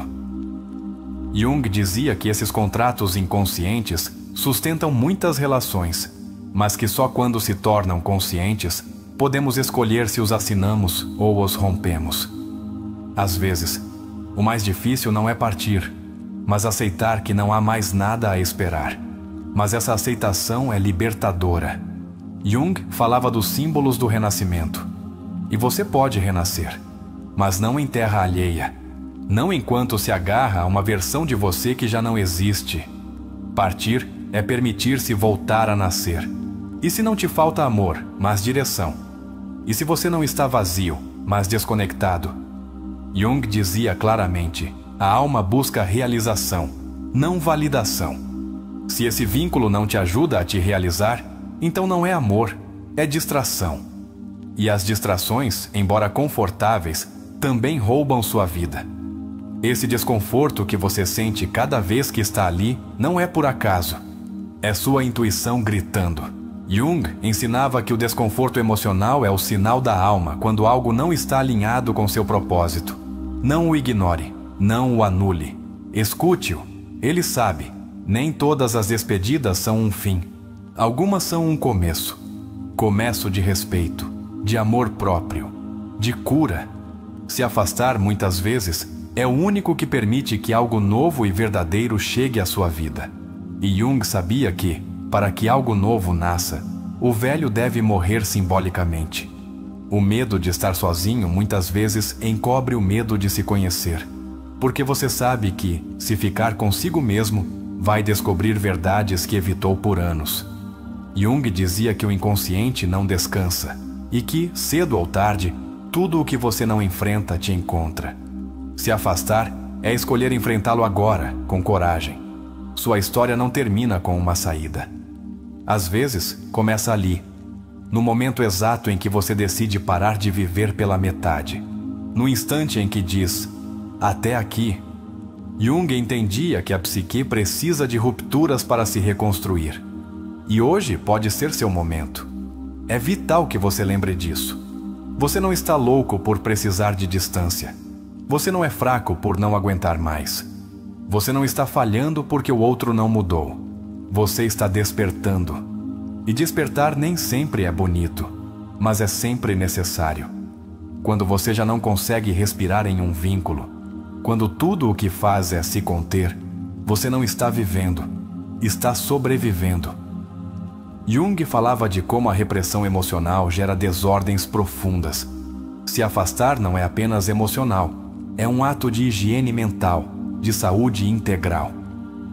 Jung dizia que esses contratos inconscientes sustentam muitas relações, mas que só quando se tornam conscientes podemos escolher se os assinamos ou os rompemos. Às vezes, o mais difícil não é partir, mas aceitar que não há mais nada a esperar. Mas essa aceitação é libertadora. Jung falava dos símbolos do renascimento. E você pode renascer, mas não em terra alheia. Não enquanto se agarra a uma versão de você que já não existe. Partir é permitir-se voltar a nascer. E se não te falta amor, mas direção? E se você não está vazio, mas desconectado? Jung dizia claramente: a alma busca realização, não validação. Se esse vínculo não te ajuda a te realizar, então não é amor, é distração. E as distrações, embora confortáveis, também roubam sua vida. Esse desconforto que você sente cada vez que está ali não é por acaso. É sua intuição gritando. Jung ensinava que o desconforto emocional é o sinal da alma quando algo não está alinhado com seu propósito. Não o ignore, não o anule. Escute-o. Ele sabe, nem todas as despedidas são um fim. Algumas são um começo. Começo de respeito, de amor próprio, de cura. Se afastar, muitas vezes, é o único que permite que algo novo e verdadeiro chegue à sua vida. E Jung sabia que, para que algo novo nasça, o velho deve morrer simbolicamente. O medo de estar sozinho muitas vezes encobre o medo de se conhecer, porque você sabe que, se ficar consigo mesmo, vai descobrir verdades que evitou por anos. Jung dizia que o inconsciente não descansa e que, cedo ou tarde, tudo o que você não enfrenta te encontra. Se afastar é escolher enfrentá-lo agora, com coragem. Sua história não termina com uma saída. Às vezes, começa ali, no momento exato em que você decide parar de viver pela metade. No instante em que diz, até aqui. Jung entendia que a psique precisa de rupturas para se reconstruir. E hoje pode ser seu momento. É vital que você lembre disso. Você não está louco por precisar de distância. Você não é fraco por não aguentar mais. Você não está falhando porque o outro não mudou. Você está despertando. E despertar nem sempre é bonito, mas é sempre necessário. Quando você já não consegue respirar em um vínculo, quando tudo o que faz é se conter, você não está vivendo, está sobrevivendo. Jung falava de como a repressão emocional gera desordens profundas. Se afastar não é apenas emocional, é um ato de higiene mental, de saúde integral.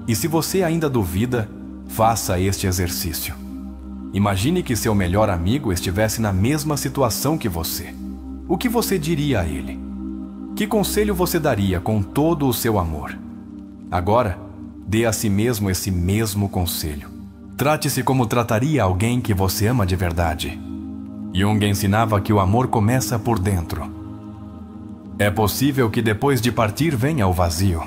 E se você ainda duvida, faça este exercício. Imagine que seu melhor amigo estivesse na mesma situação que você. O que você diria a ele? Que conselho você daria com todo o seu amor? Agora, dê a si mesmo esse mesmo conselho. Trate-se como trataria alguém que você ama de verdade. Jung ensinava que o amor começa por dentro. É possível que depois de partir venha o vazio,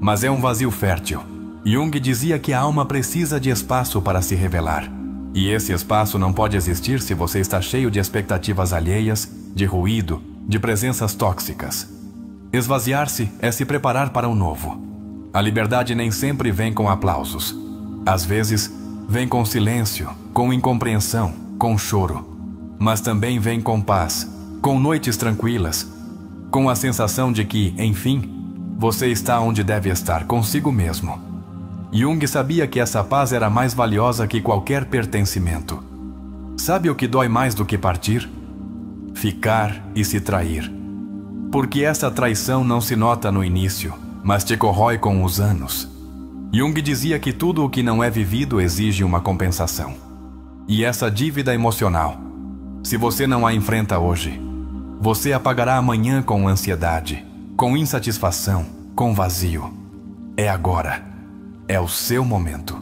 mas é um vazio fértil. Jung dizia que a alma precisa de espaço para se revelar. E esse espaço não pode existir se você está cheio de expectativas alheias, de ruído, de presenças tóxicas. Esvaziar-se é se preparar para o novo. A liberdade nem sempre vem com aplausos. Às vezes, vem com silêncio, com incompreensão, com choro. Mas também vem com paz, com noites tranquilas, com a sensação de que, enfim, você está onde deve estar, consigo mesmo. Jung sabia que essa paz era mais valiosa que qualquer pertencimento. Sabe o que dói mais do que partir? Ficar e se trair. Porque essa traição não se nota no início, mas te corrói com os anos. Jung dizia que tudo o que não é vivido exige uma compensação. E essa dívida emocional, se você não a enfrenta hoje, você a pagará amanhã com ansiedade, com insatisfação, com vazio. É agora. É o seu momento.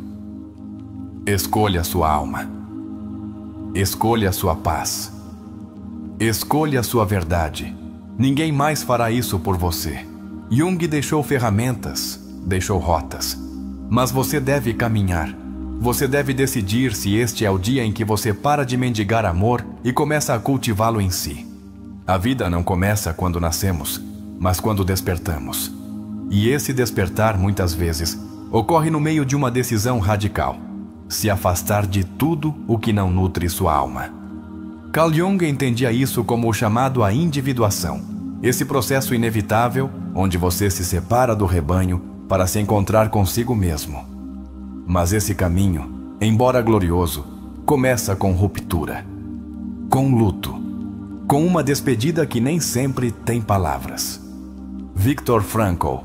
Escolha sua alma. Escolha sua paz. Escolha sua verdade. Ninguém mais fará isso por você. Jung deixou ferramentas, deixou rotas. Mas você deve caminhar. Você deve decidir se este é o dia em que você para de mendigar amor e começa a cultivá-lo em si. A vida não começa quando nascemos, mas quando despertamos. E esse despertar, muitas vezes, ocorre no meio de uma decisão radical: se afastar de tudo o que não nutre sua alma. Carl Jung entendia isso como o chamado à individuação, esse processo inevitável onde você se separa do rebanho para se encontrar consigo mesmo. Mas esse caminho, embora glorioso, começa com ruptura, com luto, com uma despedida que nem sempre tem palavras. Viktor Frankl,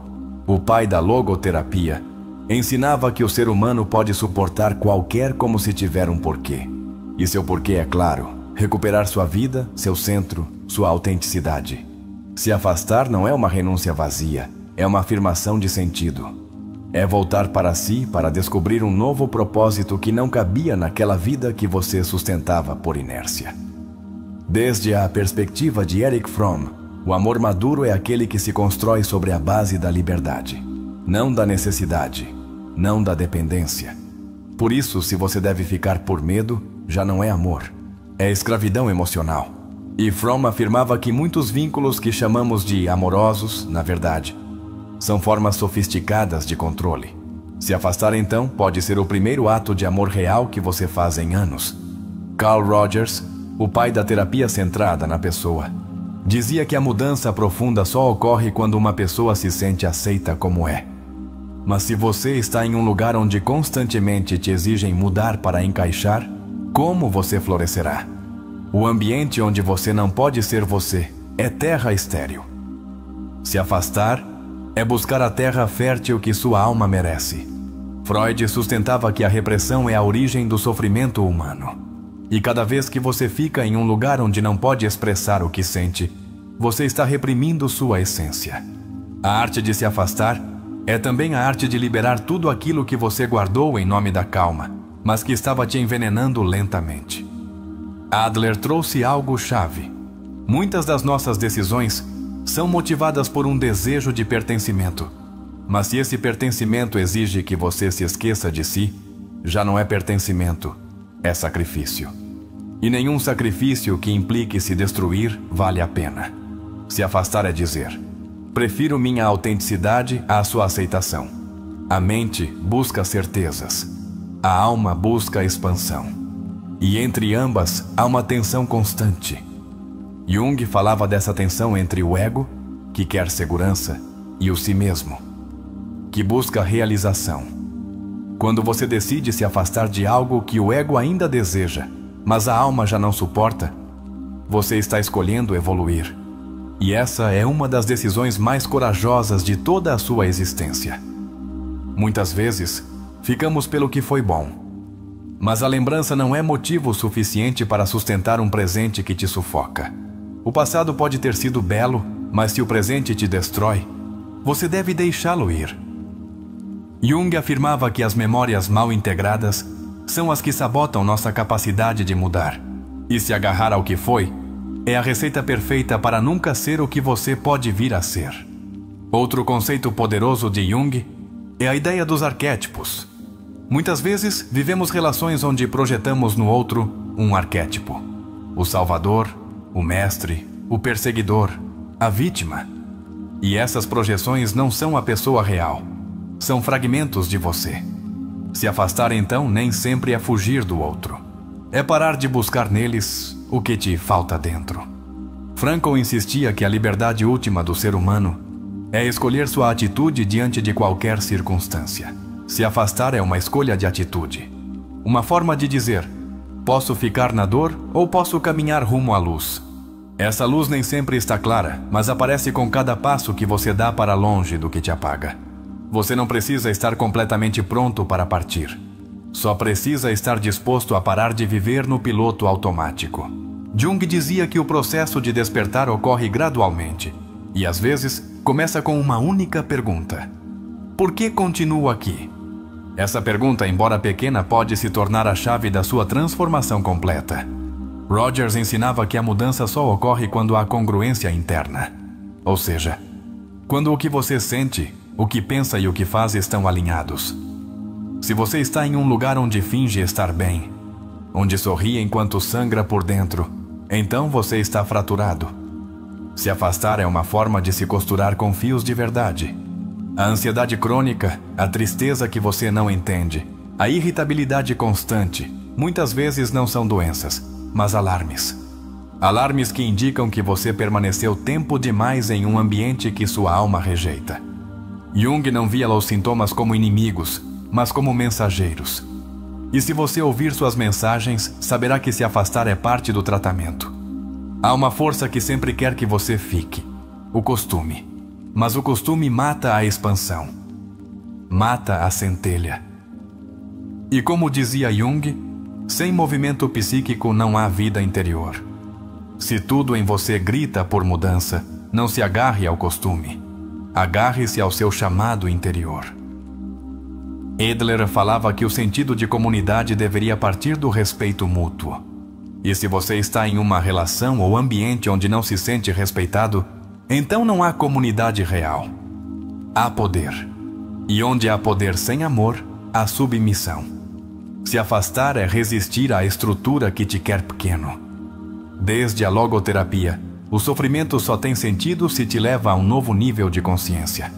o pai da logoterapia, ensinava que o ser humano pode suportar qualquer como se tiver um porquê. E seu porquê é claro: recuperar sua vida, seu centro, sua autenticidade. Se afastar não é uma renúncia vazia, é uma afirmação de sentido. É voltar para si para descobrir um novo propósito que não cabia naquela vida que você sustentava por inércia. Desde a perspectiva de Erich Fromm, o amor maduro é aquele que se constrói sobre a base da liberdade, não da necessidade, não da dependência. Por isso, se você deve ficar por medo, já não é amor, é escravidão emocional. E Fromm afirmava que muitos vínculos que chamamos de amorosos, na verdade, são formas sofisticadas de controle. Se afastar, então, pode ser o primeiro ato de amor real que você faz em anos. Carl Rogers, o pai da terapia centrada na pessoa, dizia que a mudança profunda só ocorre quando uma pessoa se sente aceita como é. Mas se você está em um lugar onde constantemente te exigem mudar para encaixar, como você florescerá? O ambiente onde você não pode ser você é terra estéril. Se afastar é buscar a terra fértil que sua alma merece. Freud sustentava que a repressão é a origem do sofrimento humano. E cada vez que você fica em um lugar onde não pode expressar o que sente, você está reprimindo sua essência. A arte de se afastar é também a arte de liberar tudo aquilo que você guardou em nome da calma, mas que estava te envenenando lentamente. Adler trouxe algo chave. Muitas das nossas decisões são motivadas por um desejo de pertencimento. Mas se esse pertencimento exige que você se esqueça de si, já não é pertencimento, é sacrifício. E nenhum sacrifício que implique se destruir vale a pena. Se afastar é dizer: prefiro minha autenticidade à sua aceitação. A mente busca certezas. A alma busca expansão. E entre ambas há uma tensão constante. Jung falava dessa tensão entre o ego, que quer segurança, e o si mesmo, que busca realização. Quando você decide se afastar de algo que o ego ainda deseja, mas a alma já não suporta, você está escolhendo evoluir. E essa é uma das decisões mais corajosas de toda a sua existência. Muitas vezes, ficamos pelo que foi bom. Mas a lembrança não é motivo suficiente para sustentar um presente que te sufoca. O passado pode ter sido belo, mas se o presente te destrói, você deve deixá-lo ir. Jung afirmava que as memórias mal integradas são as que sabotam nossa capacidade de mudar. E se agarrar ao que foi, é a receita perfeita para nunca ser o que você pode vir a ser. Outro conceito poderoso de Jung é a ideia dos arquétipos. Muitas vezes vivemos relações onde projetamos no outro um arquétipo: o salvador, o mestre, o perseguidor, a vítima. E essas projeções não são a pessoa real, são fragmentos de você. Se afastar, então, nem sempre é fugir do outro. É parar de buscar neles o que te falta dentro. Frankl insistia que a liberdade última do ser humano é escolher sua atitude diante de qualquer circunstância. Se afastar é uma escolha de atitude. Uma forma de dizer: posso ficar na dor ou posso caminhar rumo à luz. Essa luz nem sempre está clara, mas aparece com cada passo que você dá para longe do que te apaga. Você não precisa estar completamente pronto para partir. Só precisa estar disposto a parar de viver no piloto automático. Jung dizia que o processo de despertar ocorre gradualmente e, às vezes, começa com uma única pergunta: por que continuo aqui? Essa pergunta, embora pequena, pode se tornar a chave da sua transformação completa. Rogers ensinava que a mudança só ocorre quando há congruência interna. Ou seja, quando o que você sente, o que pensa e o que faz estão alinhados. Se você está em um lugar onde finge estar bem, onde sorri enquanto sangra por dentro, então você está fraturado. Se afastar é uma forma de se costurar com fios de verdade. A ansiedade crônica, a tristeza que você não entende, a irritabilidade constante, muitas vezes não são doenças, mas alarmes. Alarmes que indicam que você permaneceu tempo demais em um ambiente que sua alma rejeita. Jung não via os sintomas como inimigos, mas como mensageiros. E se você ouvir suas mensagens, saberá que se afastar é parte do tratamento. Há uma força que sempre quer que você fique: o costume. Mas o costume mata a expansão. Mata a centelha. E como dizia Jung, sem movimento psíquico não há vida interior. Se tudo em você grita por mudança, não se agarre ao costume. Agarre-se ao seu chamado interior. Adler falava que o sentido de comunidade deveria partir do respeito mútuo. E se você está em uma relação ou ambiente onde não se sente respeitado, então não há comunidade real. Há poder. E onde há poder sem amor, há submissão. Se afastar é resistir à estrutura que te quer pequeno. Desde a logoterapia, o sofrimento só tem sentido se te leva a um novo nível de consciência.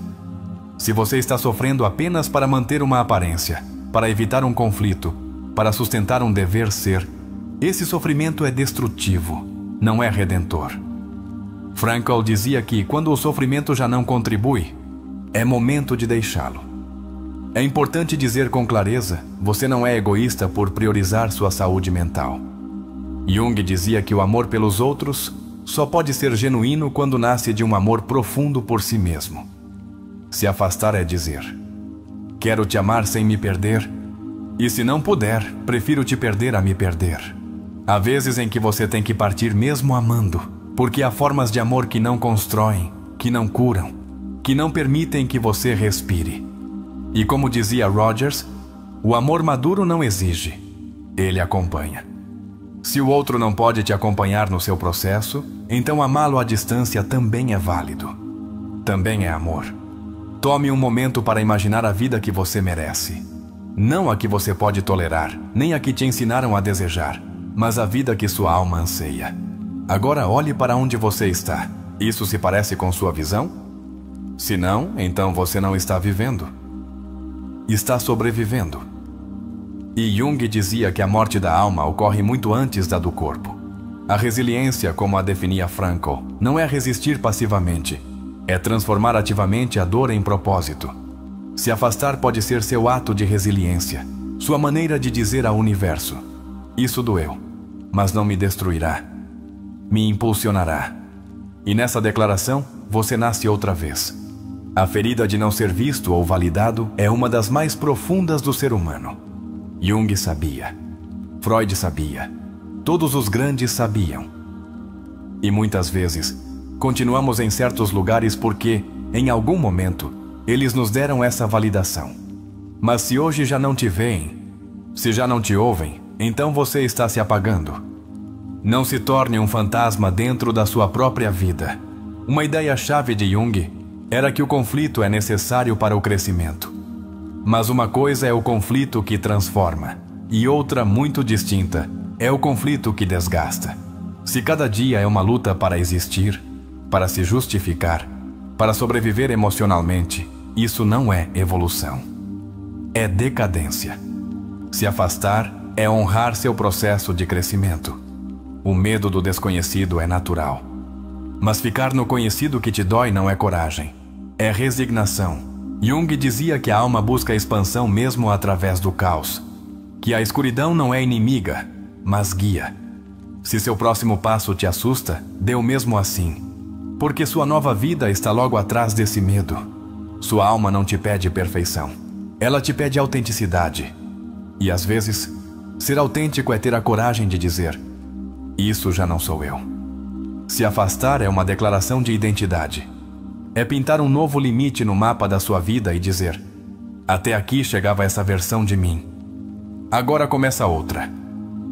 Se você está sofrendo apenas para manter uma aparência, para evitar um conflito, para sustentar um dever ser, esse sofrimento é destrutivo, não é redentor. Frankl dizia que quando o sofrimento já não contribui, é momento de deixá-lo. É importante dizer com clareza, você não é egoísta por priorizar sua saúde mental. Jung dizia que o amor pelos outros só pode ser genuíno quando nasce de um amor profundo por si mesmo. Se afastar é dizer: quero te amar sem me perder, e se não puder, prefiro te perder a me perder. Há vezes em que você tem que partir mesmo amando, porque há formas de amor que não constroem, que não curam, que não permitem que você respire. E como dizia Rogers, o amor maduro não exige, ele acompanha. Se o outro não pode te acompanhar no seu processo, então amá-lo à distância também é válido. Também é amor. Tome um momento para imaginar a vida que você merece. Não a que você pode tolerar, nem a que te ensinaram a desejar, mas a vida que sua alma anseia. Agora olhe para onde você está. Isso se parece com sua visão? Se não, então você não está vivendo. Está sobrevivendo. E Jung dizia que a morte da alma ocorre muito antes da do corpo. A resiliência, como a definia Frankl, não é resistir passivamente. É transformar ativamente a dor em propósito. Se afastar pode ser seu ato de resiliência, sua maneira de dizer ao universo: isso doeu, mas não me destruirá. Me impulsionará. E nessa declaração, você nasce outra vez. A ferida de não ser visto ou validado é uma das mais profundas do ser humano. Jung sabia. Freud sabia. Todos os grandes sabiam. E muitas vezes, continuamos em certos lugares porque, em algum momento, eles nos deram essa validação. Mas se hoje já não te veem, se já não te ouvem, então você está se apagando. Não se torne um fantasma dentro da sua própria vida. Uma ideia-chave de Jung era que o conflito é necessário para o crescimento. Mas uma coisa é o conflito que transforma, e outra muito distinta é o conflito que desgasta. Se cada dia é uma luta para existir, para se justificar, para sobreviver emocionalmente, isso não é evolução. É decadência. Se afastar é honrar seu processo de crescimento. O medo do desconhecido é natural. Mas ficar no conhecido que te dói não é coragem. É resignação. Jung dizia que a alma busca a expansão mesmo através do caos. Que a escuridão não é inimiga, mas guia. Se seu próximo passo te assusta, dê o mesmo assim. Porque sua nova vida está logo atrás desse medo. Sua alma não te pede perfeição. Ela te pede autenticidade. E às vezes, ser autêntico é ter a coragem de dizer: isso já não sou eu. Se afastar é uma declaração de identidade. É pintar um novo limite no mapa da sua vida e dizer: até aqui chegava essa versão de mim. Agora começa outra.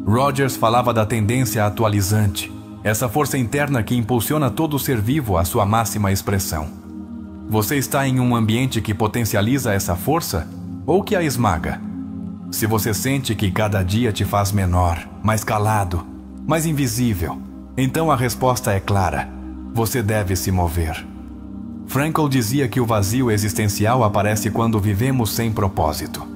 Rogers falava da tendência atualizante, essa força interna que impulsiona todo ser vivo à sua máxima expressão. Você está em um ambiente que potencializa essa força ou que a esmaga? Se você sente que cada dia te faz menor, mais calado, mais invisível, então a resposta é clara: você deve se mover. Frankl dizia que o vazio existencial aparece quando vivemos sem propósito.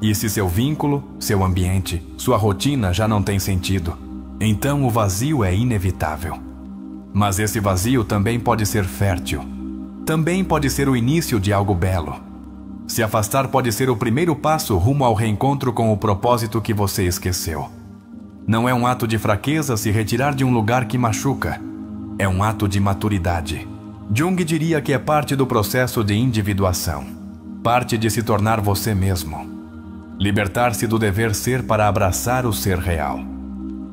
E se seu vínculo, seu ambiente, sua rotina já não tem sentido, então o vazio é inevitável. Mas esse vazio também pode ser fértil. Também pode ser o início de algo belo. Se afastar pode ser o primeiro passo rumo ao reencontro com o propósito que você esqueceu. Não é um ato de fraqueza se retirar de um lugar que machuca. É um ato de maturidade. Jung diria que é parte do processo de individuação. Parte de se tornar você mesmo. Libertar-se do dever ser para abraçar o ser real.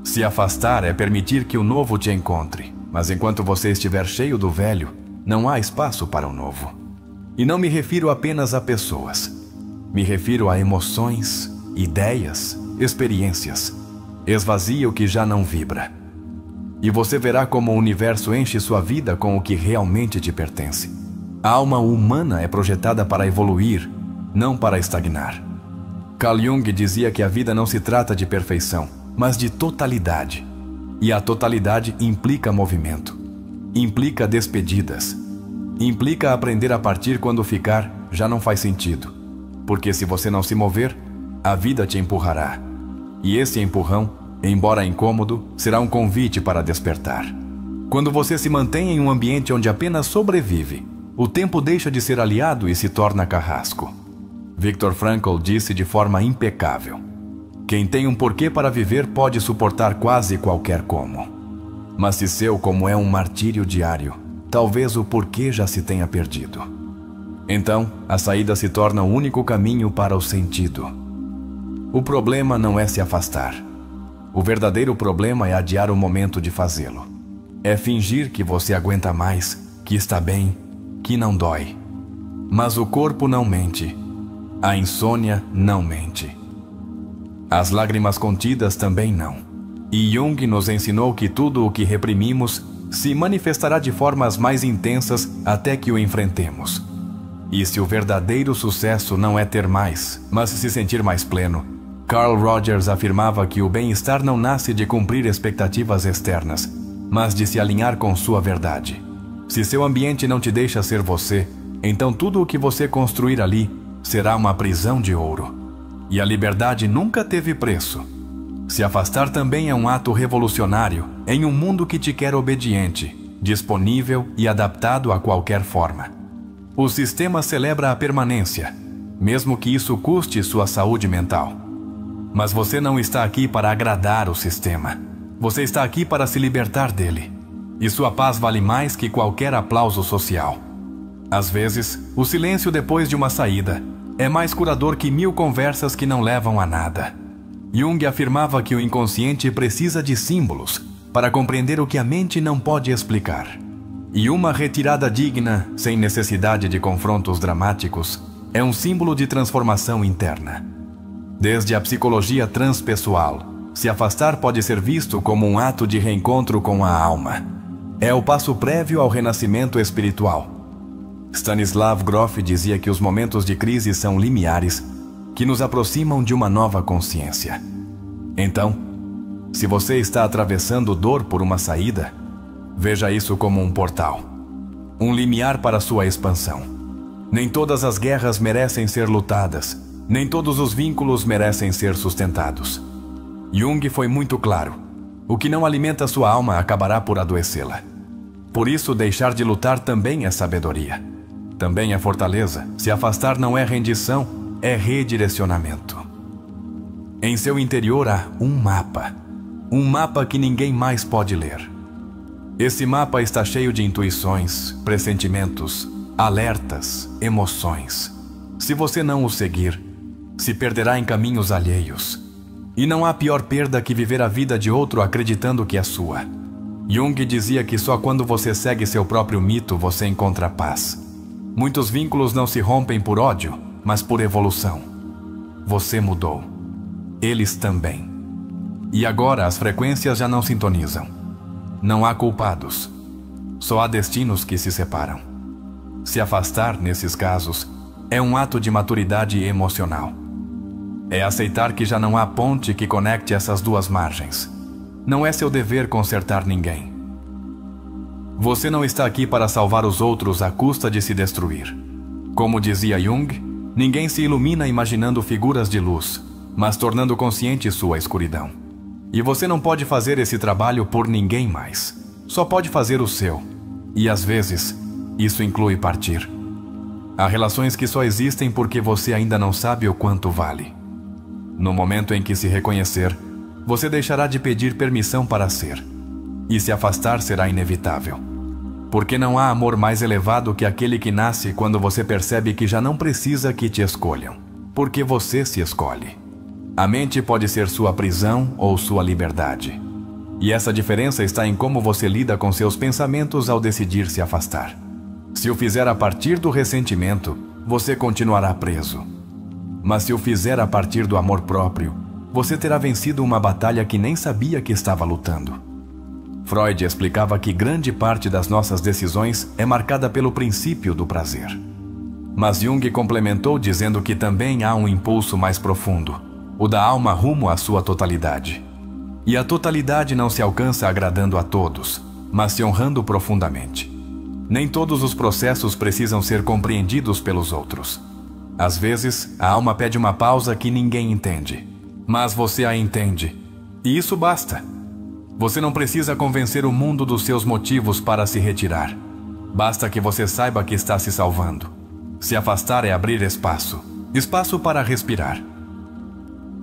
Se afastar é permitir que o novo te encontre, mas enquanto você estiver cheio do velho, não há espaço para o novo. E não me refiro apenas a pessoas. Me refiro a emoções, ideias, experiências. Esvazie o que já não vibra. E você verá como o universo enche sua vida com o que realmente te pertence. A alma humana é projetada para evoluir, não para estagnar. Carl Jung dizia que a vida não se trata de perfeição, mas de totalidade. E a totalidade implica movimento, implica despedidas, implica aprender a partir quando ficar já não faz sentido. Porque se você não se mover, a vida te empurrará. E esse empurrão, embora incômodo, será um convite para despertar. Quando você se mantém em um ambiente onde apenas sobrevive, o tempo deixa de ser aliado e se torna carrasco. Viktor Frankl disse de forma impecável: quem tem um porquê para viver pode suportar quase qualquer como. Mas se seu como é um martírio diário, talvez o porquê já se tenha perdido. Então, a saída se torna o único caminho para o sentido. O problema não é se afastar. O verdadeiro problema é adiar o momento de fazê-lo. É fingir que você aguenta mais, que está bem, que não dói. Mas o corpo não mente. A insônia não mente. As lágrimas contidas também não. E Jung nos ensinou que tudo o que reprimimos se manifestará de formas mais intensas até que o enfrentemos. E se o verdadeiro sucesso não é ter mais, mas se sentir mais pleno, Carl Rogers afirmava que o bem-estar não nasce de cumprir expectativas externas, mas de se alinhar com sua verdade. Se seu ambiente não te deixa ser você, então tudo o que você construir ali será uma prisão de ouro. E a liberdade nunca teve preço. Se afastar também é um ato revolucionário em um mundo que te quer obediente, disponível e adaptado a qualquer forma. O sistema celebra a permanência, mesmo que isso custe sua saúde mental. Mas você não está aqui para agradar o sistema. Você está aqui para se libertar dele. E sua paz vale mais que qualquer aplauso social. Às vezes, o silêncio depois de uma saída é mais curador que 1000 conversas que não levam a nada. Jung afirmava que o inconsciente precisa de símbolos para compreender o que a mente não pode explicar. E uma retirada digna, sem necessidade de confrontos dramáticos, é um símbolo de transformação interna. Desde a psicologia transpessoal, se afastar pode ser visto como um ato de reencontro com a alma. É o passo prévio ao renascimento espiritual. Stanislav Grof dizia que os momentos de crise são limiares, que nos aproximam de uma nova consciência. Então, se você está atravessando dor por uma saída, veja isso como um portal, um limiar para sua expansão. Nem todas as guerras merecem ser lutadas, nem todos os vínculos merecem ser sustentados. Jung foi muito claro: o que não alimenta sua alma acabará por adoecê-la. Por isso, deixar de lutar também é sabedoria. Também é fortaleza. Se afastar não é rendição, é redirecionamento. Em seu interior há um mapa que ninguém mais pode ler. Esse mapa está cheio de intuições, pressentimentos, alertas, emoções. Se você não o seguir, se perderá em caminhos alheios. E não há pior perda que viver a vida de outro acreditando que é sua. Jung dizia que só quando você segue seu próprio mito você encontra paz. Muitos vínculos não se rompem por ódio, mas por evolução. Você mudou. Eles também. E agora as frequências já não sintonizam. Não há culpados. Só há destinos que se separam. Se afastar, nesses casos, é um ato de maturidade emocional. É aceitar que já não há ponte que conecte essas duas margens. Não é seu dever consertar ninguém. Você não está aqui para salvar os outros à custa de se destruir. Como dizia Jung, ninguém se ilumina imaginando figuras de luz, mas tornando consciente sua escuridão. E você não pode fazer esse trabalho por ninguém mais. Só pode fazer o seu. E às vezes, isso inclui partir. Há relações que só existem porque você ainda não sabe o quanto vale. No momento em que se reconhecer, você deixará de pedir permissão para ser. E se afastar será inevitável. Porque não há amor mais elevado que aquele que nasce quando você percebe que já não precisa que te escolham, porque você se escolhe. A mente pode ser sua prisão ou sua liberdade. E essa diferença está em como você lida com seus pensamentos ao decidir se afastar. Se o fizer a partir do ressentimento, você continuará preso. Mas se o fizer a partir do amor próprio, você terá vencido uma batalha que nem sabia que estava lutando. Freud explicava que grande parte das nossas decisões é marcada pelo princípio do prazer. Mas Jung complementou dizendo que também há um impulso mais profundo, o da alma rumo à sua totalidade. E a totalidade não se alcança agradando a todos, mas se honrando profundamente. Nem todos os processos precisam ser compreendidos pelos outros. Às vezes, a alma pede uma pausa que ninguém entende, mas você a entende, e isso basta. Você não precisa convencer o mundo dos seus motivos para se retirar. Basta que você saiba que está se salvando. Se afastar é abrir espaço. Espaço para respirar.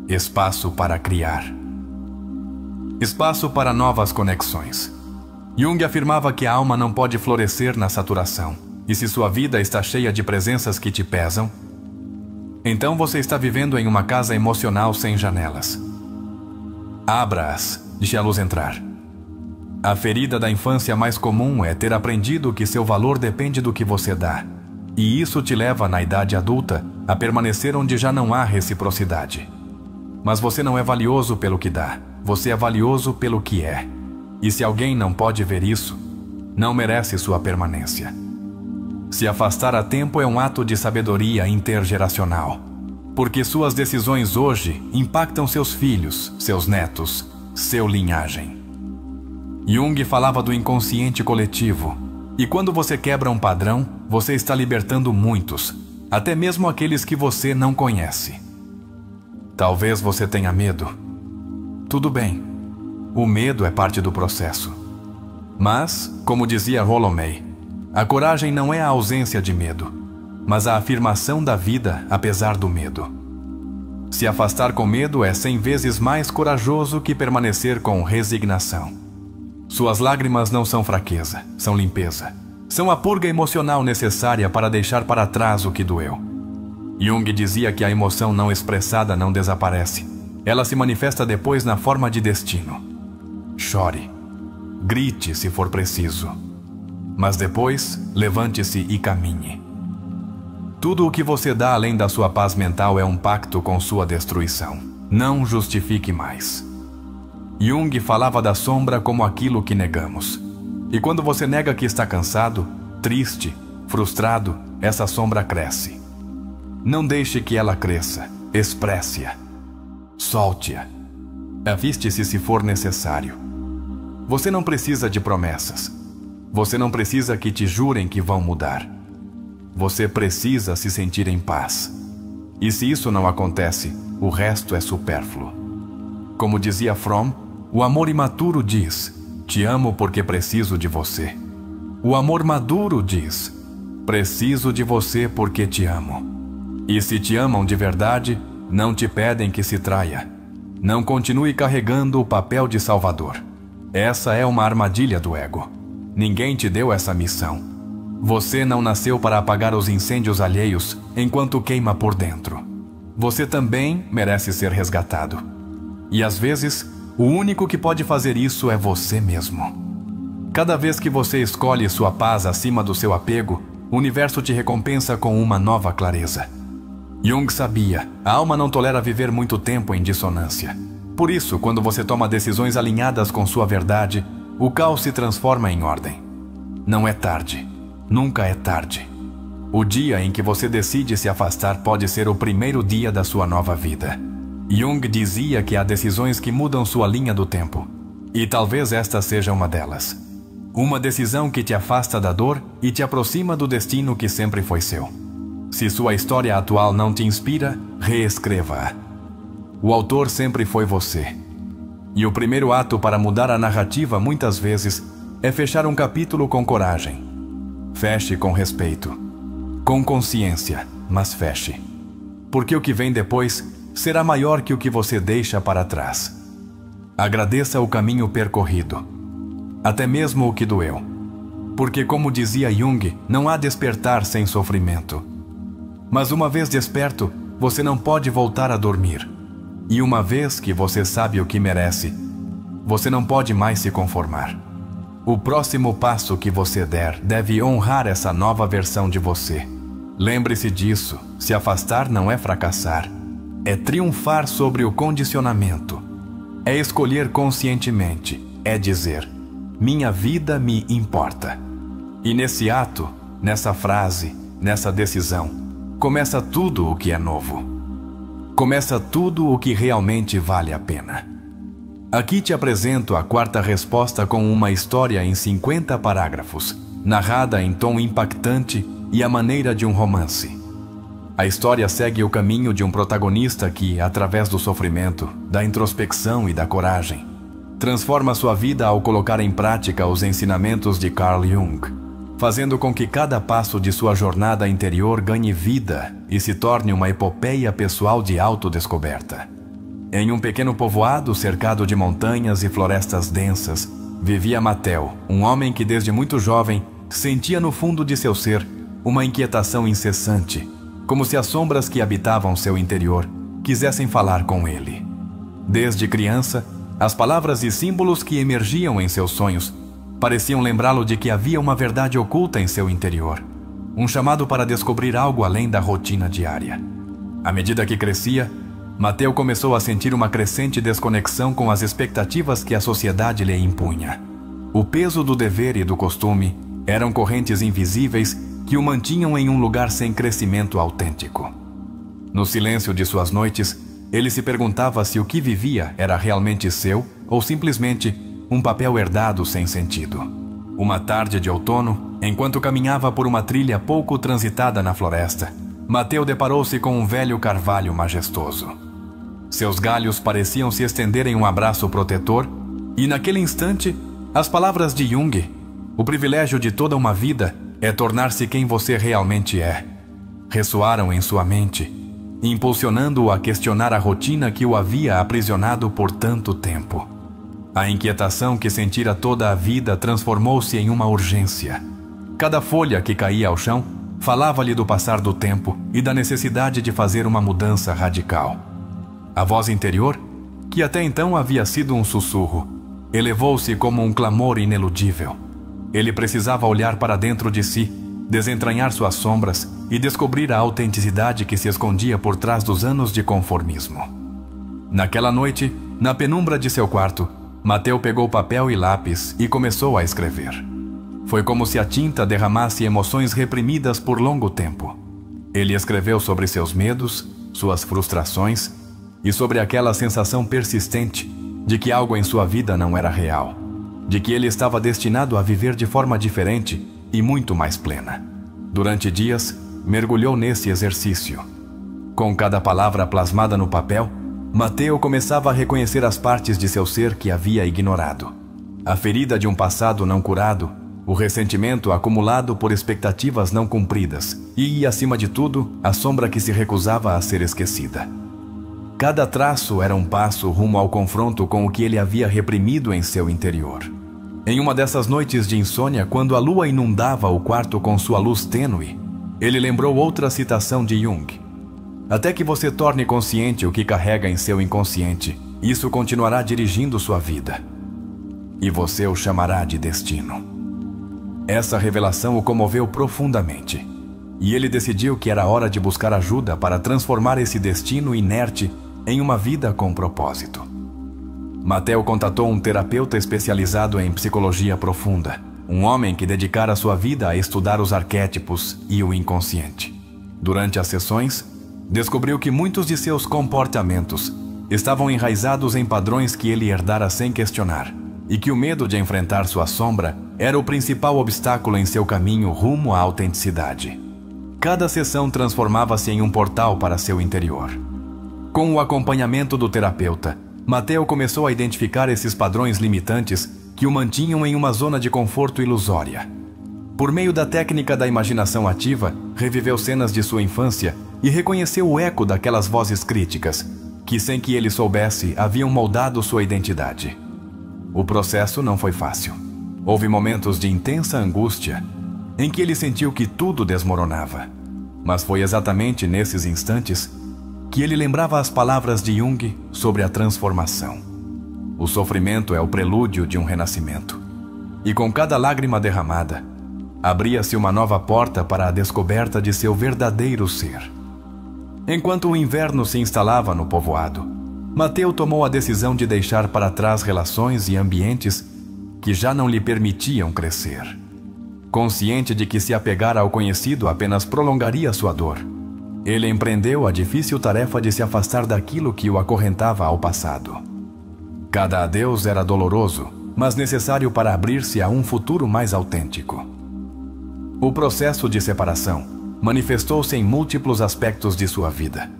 Espaço para criar. Espaço para novas conexões. Jung afirmava que a alma não pode florescer na saturação. E se sua vida está cheia de presenças que te pesam, então você está vivendo em uma casa emocional sem janelas. Abra-as. Deixe a luz entrar. A ferida da infância mais comum é ter aprendido que seu valor depende do que você dá. E isso te leva, na idade adulta, a permanecer onde já não há reciprocidade. Mas você não é valioso pelo que dá. Você é valioso pelo que é. E se alguém não pode ver isso, não merece sua permanência. Se afastar a tempo é um ato de sabedoria intergeracional. Porque suas decisões hoje impactam seus filhos, seus netos, seu linhagem. Jung falava do inconsciente coletivo, e quando você quebra um padrão, você está libertando muitos, até mesmo aqueles que você não conhece. Talvez você tenha medo. Tudo bem, o medo é parte do processo. Mas, como dizia Rollo May, a coragem não é a ausência de medo, mas a afirmação da vida apesar do medo. Se afastar com medo é 100 vezes mais corajoso que permanecer com resignação. Suas lágrimas não são fraqueza, são limpeza. São a purga emocional necessária para deixar para trás o que doeu. Jung dizia que a emoção não expressada não desaparece. Ela se manifesta depois na forma de destino. Chore. Grite se for preciso. Mas depois, levante-se e caminhe. Tudo o que você dá além da sua paz mental é um pacto com sua destruição. Não justifique mais. Jung falava da sombra como aquilo que negamos. E quando você nega que está cansado, triste, frustrado, essa sombra cresce. Não deixe que ela cresça. Expresse-a. Solte-a. Aviste-se se for necessário. Você não precisa de promessas. Você não precisa que te jurem que vão mudar. Você precisa se sentir em paz. E se isso não acontece, o resto é supérfluo. Como dizia Fromm, o amor imaturo diz: te amo porque preciso de você. O amor maduro diz: preciso de você porque te amo. E se te amam de verdade, não te pedem que se traia. Não continue carregando o papel de salvador. Essa é uma armadilha do ego. Ninguém te deu essa missão. Você não nasceu para apagar os incêndios alheios enquanto queima por dentro. Você também merece ser resgatado. E às vezes, o único que pode fazer isso é você mesmo. Cada vez que você escolhe sua paz acima do seu apego, o universo te recompensa com uma nova clareza. Jung sabia, a alma não tolera viver muito tempo em dissonância. Por isso, quando você toma decisões alinhadas com sua verdade, o caos se transforma em ordem. Não é tarde. Nunca é tarde. O dia em que você decide se afastar pode ser o primeiro dia da sua nova vida. Jung dizia que há decisões que mudam sua linha do tempo. E talvez esta seja uma delas. Uma decisão que te afasta da dor e te aproxima do destino que sempre foi seu. Se sua história atual não te inspira, reescreva-a. O autor sempre foi você. E o primeiro ato para mudar a narrativa, muitas vezes, é fechar um capítulo com coragem. Feche com respeito. Com consciência, mas feche. Porque o que vem depois será maior que o que você deixa para trás. Agradeça o caminho percorrido. Até mesmo o que doeu. Porque, como dizia Jung, não há despertar sem sofrimento. Mas uma vez desperto, você não pode voltar a dormir. E uma vez que você sabe o que merece, você não pode mais se conformar. O próximo passo que você der deve honrar essa nova versão de você. Lembre-se disso, se afastar não é fracassar. É triunfar sobre o condicionamento. É escolher conscientemente, é dizer, minha vida me importa. E nesse ato, nessa frase, nessa decisão, começa tudo o que é novo. Começa tudo o que realmente vale a pena. Aqui te apresento a quarta resposta com uma história em 50 parágrafos, narrada em tom impactante e à maneira de um romance. A história segue o caminho de um protagonista que, através do sofrimento, da introspecção e da coragem, transforma sua vida ao colocar em prática os ensinamentos de Carl Jung, fazendo com que cada passo de sua jornada interior ganhe vida e se torne uma epopeia pessoal de autodescoberta. Em um pequeno povoado cercado de montanhas e florestas densas, vivia Mateo, um homem que desde muito jovem sentia no fundo de seu ser uma inquietação incessante, como se as sombras que habitavam seu interior quisessem falar com ele. Desde criança, as palavras e símbolos que emergiam em seus sonhos pareciam lembrá-lo de que havia uma verdade oculta em seu interior, um chamado para descobrir algo além da rotina diária. À medida que crescia, Mateo começou a sentir uma crescente desconexão com as expectativas que a sociedade lhe impunha. O peso do dever e do costume eram correntes invisíveis que o mantinham em um lugar sem crescimento autêntico. No silêncio de suas noites, ele se perguntava se o que vivia era realmente seu ou simplesmente um papel herdado sem sentido. Uma tarde de outono, enquanto caminhava por uma trilha pouco transitada na floresta, Mateo deparou-se com um velho carvalho majestoso. Seus galhos pareciam se estender em um abraço protetor, e naquele instante, as palavras de Jung, o privilégio de toda uma vida é tornar-se quem você realmente é, ressoaram em sua mente, impulsionando-o a questionar a rotina que o havia aprisionado por tanto tempo. A inquietação que sentira toda a vida transformou-se em uma urgência. Cada folha que caía ao chão falava-lhe do passar do tempo e da necessidade de fazer uma mudança radical. A voz interior, que até então havia sido um sussurro, elevou-se como um clamor ineludível. Ele precisava olhar para dentro de si, desentranhar suas sombras e descobrir a autenticidade que se escondia por trás dos anos de conformismo. Naquela noite, na penumbra de seu quarto, Mateo pegou papel e lápis e começou a escrever. Foi como se a tinta derramasse emoções reprimidas por longo tempo. Ele escreveu sobre seus medos, suas frustrações e sobre aquela sensação persistente de que algo em sua vida não era real, de que ele estava destinado a viver de forma diferente e muito mais plena. Durante dias, mergulhou nesse exercício. Com cada palavra plasmada no papel, Mateo começava a reconhecer as partes de seu ser que havia ignorado. A ferida de um passado não curado, o ressentimento acumulado por expectativas não cumpridas e, acima de tudo, a sombra que se recusava a ser esquecida. Cada traço era um passo rumo ao confronto com o que ele havia reprimido em seu interior. Em uma dessas noites de insônia, quando a lua inundava o quarto com sua luz tênue, ele lembrou outra citação de Jung. Até que você torne consciente o que carrega em seu inconsciente, isso continuará dirigindo sua vida. E você o chamará de destino. Essa revelação o comoveu profundamente, e ele decidiu que era hora de buscar ajuda para transformar esse destino inerte em uma vida com propósito. Mateo contatou um terapeuta especializado em psicologia profunda, um homem que dedicara sua vida a estudar os arquétipos e o inconsciente. Durante as sessões, descobriu que muitos de seus comportamentos estavam enraizados em padrões que ele herdara sem questionar, e que o medo de enfrentar sua sombra era o principal obstáculo em seu caminho rumo à autenticidade. Cada sessão transformava-se em um portal para seu interior. Com o acompanhamento do terapeuta, Mateo começou a identificar esses padrões limitantes que o mantinham em uma zona de conforto ilusória. Por meio da técnica da imaginação ativa, reviveu cenas de sua infância e reconheceu o eco daquelas vozes críticas, que sem que ele soubesse haviam moldado sua identidade. O processo não foi fácil. Houve momentos de intensa angústia, em que ele sentiu que tudo desmoronava. Mas foi exatamente nesses instantes que ele lembrava as palavras de Jung sobre a transformação. O sofrimento é o prelúdio de um renascimento. E com cada lágrima derramada, Abria-se uma nova porta para a descoberta de seu verdadeiro ser. Enquanto o inverno se instalava no povoado, Mateu tomou a decisão de deixar para trás relações e ambientes que já não lhe permitiam crescer. Consciente de que se apegar ao conhecido apenas prolongaria sua dor, ele empreendeu a difícil tarefa de se afastar daquilo que o acorrentava ao passado. Cada adeus era doloroso, mas necessário para abrir-se a um futuro mais autêntico. O processo de separação manifestou-se em múltiplos aspectos de sua vida.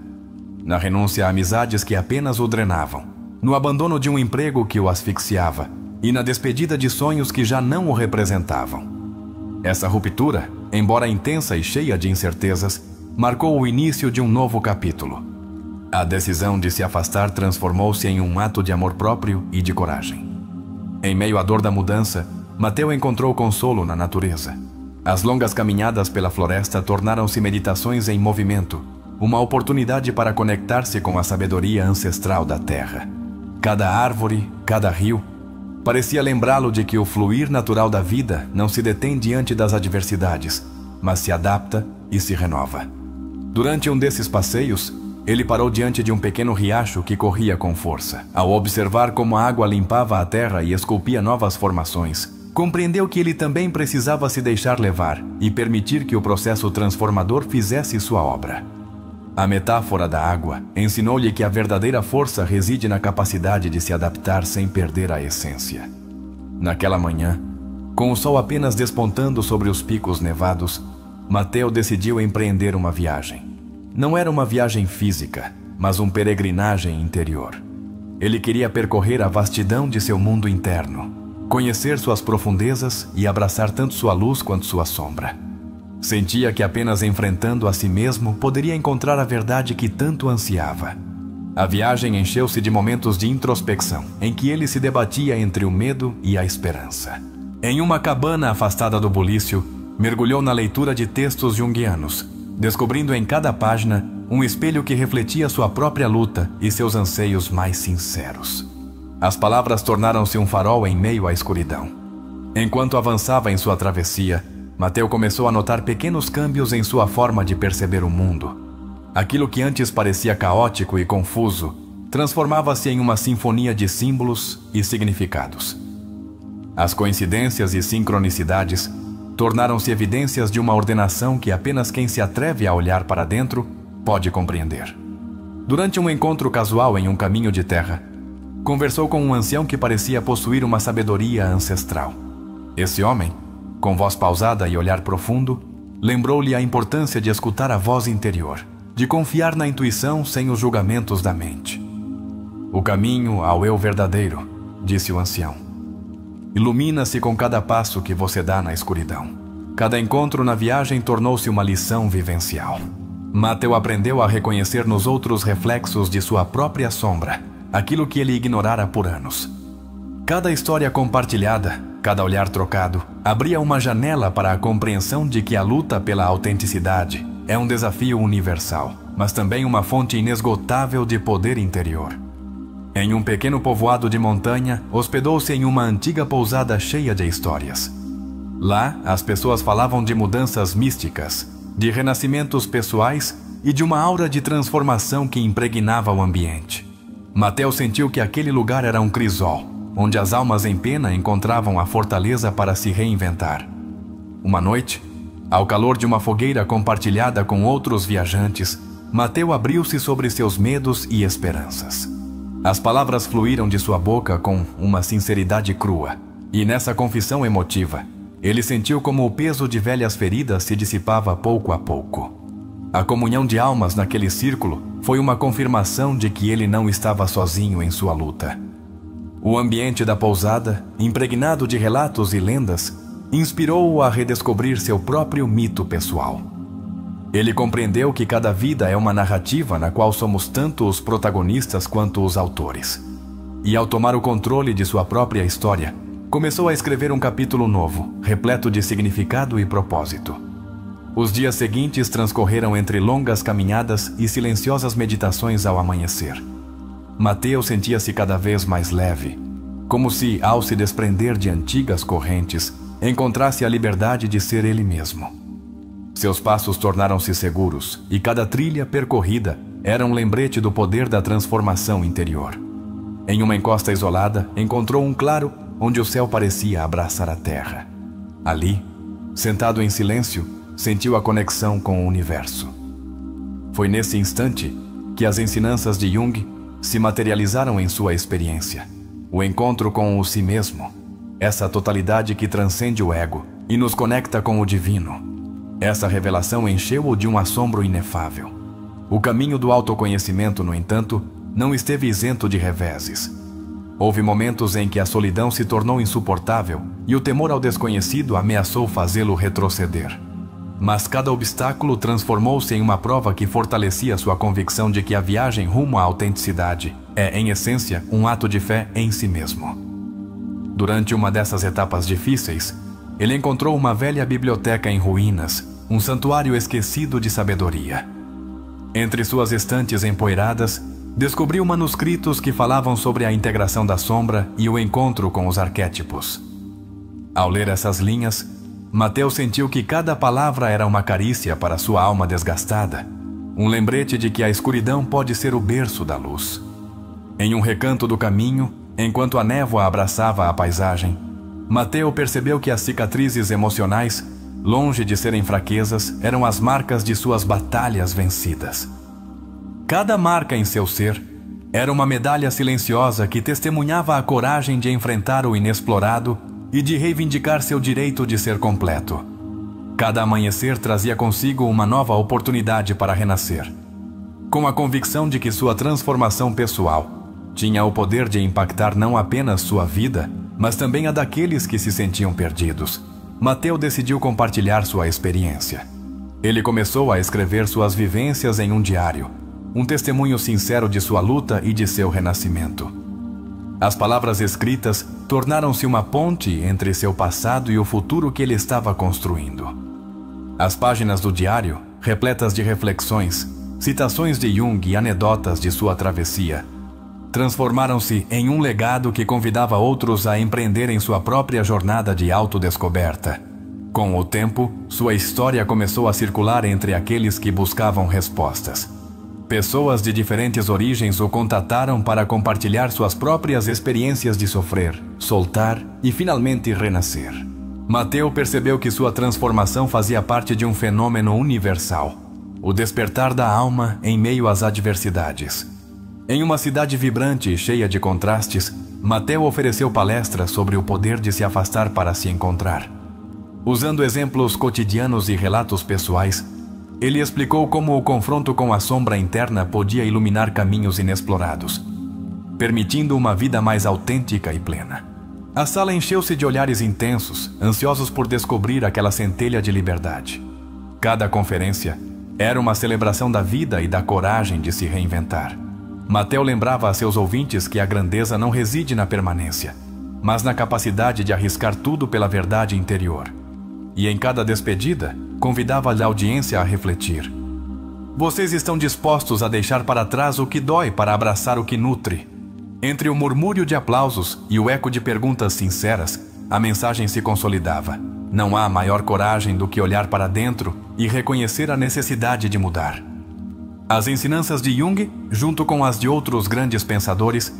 Na renúncia a amizades que apenas o drenavam, no abandono de um emprego que o asfixiava e na despedida de sonhos que já não o representavam. Essa ruptura, embora intensa e cheia de incertezas, marcou o início de um novo capítulo. A decisão de se afastar transformou-se em um ato de amor próprio e de coragem. Em meio à dor da mudança, Mateu encontrou consolo na natureza. As longas caminhadas pela floresta tornaram-se meditações em movimento, uma oportunidade para conectar-se com a sabedoria ancestral da terra. Cada árvore, cada rio, parecia lembrá-lo de que o fluir natural da vida não se detém diante das adversidades, mas se adapta e se renova. Durante um desses passeios, ele parou diante de um pequeno riacho que corria com força. Ao observar como a água limpava a terra e esculpia novas formações, compreendeu que ele também precisava se deixar levar e permitir que o processo transformador fizesse sua obra. A metáfora da água ensinou-lhe que a verdadeira força reside na capacidade de se adaptar sem perder a essência. Naquela manhã, com o sol apenas despontando sobre os picos nevados, Mateu decidiu empreender uma viagem. Não era uma viagem física, mas uma peregrinagem interior. Ele queria percorrer a vastidão de seu mundo interno, conhecer suas profundezas e abraçar tanto sua luz quanto sua sombra. Sentia que apenas enfrentando a si mesmo poderia encontrar a verdade que tanto ansiava. A viagem encheu-se de momentos de introspecção, em que ele se debatia entre o medo e a esperança. Em uma cabana afastada do bulício, mergulhou na leitura de textos junguianos, descobrindo em cada página um espelho que refletia sua própria luta e seus anseios mais sinceros. As palavras tornaram-se um farol em meio à escuridão. Enquanto avançava em sua travessia, Mateu começou a notar pequenos câmbios em sua forma de perceber o mundo. Aquilo que antes parecia caótico e confuso transformava-se em uma sinfonia de símbolos e significados. As coincidências e sincronicidades tornaram-se evidências de uma ordenação que apenas quem se atreve a olhar para dentro pode compreender. Durante um encontro casual em um caminho de terra, conversou com um ancião que parecia possuir uma sabedoria ancestral. Esse homem, com voz pausada e olhar profundo, lembrou-lhe a importância de escutar a voz interior, de confiar na intuição sem os julgamentos da mente. O caminho ao eu verdadeiro, disse o ancião, ilumina-se com cada passo que você dá na escuridão. Cada encontro na viagem tornou-se uma lição vivencial. Mateu aprendeu a reconhecer nos outros reflexos de sua própria sombra, aquilo que ele ignorara por anos. Cada história compartilhada, cada olhar trocado, abria uma janela para a compreensão de que a luta pela autenticidade é um desafio universal, mas também uma fonte inesgotável de poder interior. Em um pequeno povoado de montanha, hospedou-se em uma antiga pousada cheia de histórias. Lá, as pessoas falavam de mudanças místicas, de renascimentos pessoais e de uma aura de transformação que impregnava o ambiente. Mateu sentiu que aquele lugar era um crisol, onde as almas em pena encontravam a fortaleza para se reinventar. Uma noite, ao calor de uma fogueira compartilhada com outros viajantes, Mateu abriu-se sobre seus medos e esperanças. As palavras fluíram de sua boca com uma sinceridade crua, e nessa confissão emotiva, ele sentiu como o peso de velhas feridas se dissipava pouco a pouco. A comunhão de almas naquele círculo foi uma confirmação de que ele não estava sozinho em sua luta. O ambiente da pousada, impregnado de relatos e lendas, inspirou-o a redescobrir seu próprio mito pessoal. Ele compreendeu que cada vida é uma narrativa na qual somos tanto os protagonistas quanto os autores. E ao tomar o controle de sua própria história, começou a escrever um capítulo novo, repleto de significado e propósito. Os dias seguintes transcorreram entre longas caminhadas e silenciosas meditações ao amanhecer. Mateu sentia-se cada vez mais leve, como se, ao se desprender de antigas correntes, encontrasse a liberdade de ser ele mesmo. Seus passos tornaram-se seguros e cada trilha percorrida era um lembrete do poder da transformação interior. Em uma encosta isolada, encontrou um claro onde o céu parecia abraçar a terra. Ali, sentado em silêncio, sentiu a conexão com o universo. Foi nesse instante que as ensinanças de Jung se materializaram em sua experiência. O encontro com o si mesmo, essa totalidade que transcende o ego e nos conecta com o divino. Essa revelação encheu-o de um assombro inefável. O caminho do autoconhecimento, no entanto, não esteve isento de reveses. Houve momentos em que a solidão se tornou insuportável e o temor ao desconhecido ameaçou fazê-lo retroceder. Mas cada obstáculo transformou-se em uma prova que fortalecia sua convicção de que a viagem rumo à autenticidade é, em essência, um ato de fé em si mesmo. Durante uma dessas etapas difíceis, ele encontrou uma velha biblioteca em ruínas, um santuário esquecido de sabedoria. Entre suas estantes empoeiradas, descobriu manuscritos que falavam sobre a integração da sombra e o encontro com os arquétipos. Ao ler essas linhas, Mateus sentiu que cada palavra era uma carícia para sua alma desgastada, um lembrete de que a escuridão pode ser o berço da luz. Em um recanto do caminho, enquanto a névoa abraçava a paisagem, Mateus percebeu que as cicatrizes emocionais, longe de serem fraquezas, eram as marcas de suas batalhas vencidas. Cada marca em seu ser era uma medalha silenciosa que testemunhava a coragem de enfrentar o inexplorado e de reivindicar seu direito de ser completo. Cada amanhecer trazia consigo uma nova oportunidade para renascer, com a convicção de que sua transformação pessoal tinha o poder de impactar não apenas sua vida, mas também a daqueles que se sentiam perdidos. Mateus decidiu compartilhar sua experiência. Ele começou a escrever suas vivências em um diário, um testemunho sincero de sua luta e de seu renascimento. As palavras escritas tornaram-se uma ponte entre seu passado e o futuro que ele estava construindo. As páginas do diário, repletas de reflexões, citações de Jung e anedotas de sua travessia, transformaram-se em um legado que convidava outros a empreenderem sua própria jornada de autodescoberta. Com o tempo, sua história começou a circular entre aqueles que buscavam respostas. Pessoas de diferentes origens o contataram para compartilhar suas próprias experiências de sofrer, soltar e finalmente renascer. Mateus percebeu que sua transformação fazia parte de um fenômeno universal, o despertar da alma em meio às adversidades. Em uma cidade vibrante e cheia de contrastes, Mateus ofereceu palestras sobre o poder de se afastar para se encontrar. Usando exemplos cotidianos e relatos pessoais, ele explicou como o confronto com a sombra interna podia iluminar caminhos inexplorados, permitindo uma vida mais autêntica e plena. A sala encheu-se de olhares intensos, ansiosos por descobrir aquela centelha de liberdade. Cada conferência era uma celebração da vida e da coragem de se reinventar. Mateus lembrava a seus ouvintes que a grandeza não reside na permanência, mas na capacidade de arriscar tudo pela verdade interior. E em cada despedida, convidava a audiência a refletir. Vocês estão dispostos a deixar para trás o que dói para abraçar o que nutre? Entre o murmúrio de aplausos e o eco de perguntas sinceras, a mensagem se consolidava. Não há maior coragem do que olhar para dentro e reconhecer a necessidade de mudar. As ensinanças de Jung, junto com as de outros grandes pensadores,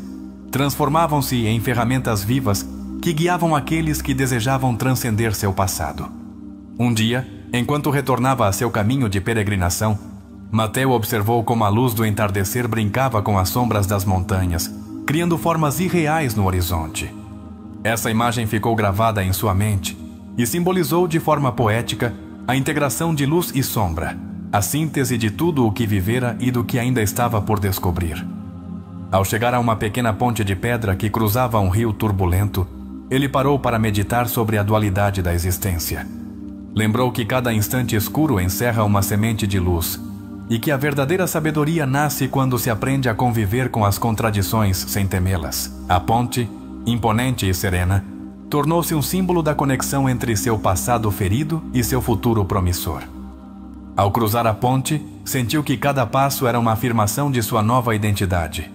transformavam-se em ferramentas vivas que guiavam aqueles que desejavam transcender seu passado. Um dia, enquanto retornava a seu caminho de peregrinação, Mateus observou como a luz do entardecer brincava com as sombras das montanhas, criando formas irreais no horizonte. Essa imagem ficou gravada em sua mente e simbolizou de forma poética a integração de luz e sombra, a síntese de tudo o que vivera e do que ainda estava por descobrir. Ao chegar a uma pequena ponte de pedra que cruzava um rio turbulento, ele parou para meditar sobre a dualidade da existência. Lembrou que cada instante escuro encerra uma semente de luz, e que a verdadeira sabedoria nasce quando se aprende a conviver com as contradições sem temê-las. A ponte, imponente e serena, tornou-se um símbolo da conexão entre seu passado ferido e seu futuro promissor. Ao cruzar a ponte, sentiu que cada passo era uma afirmação de sua nova identidade.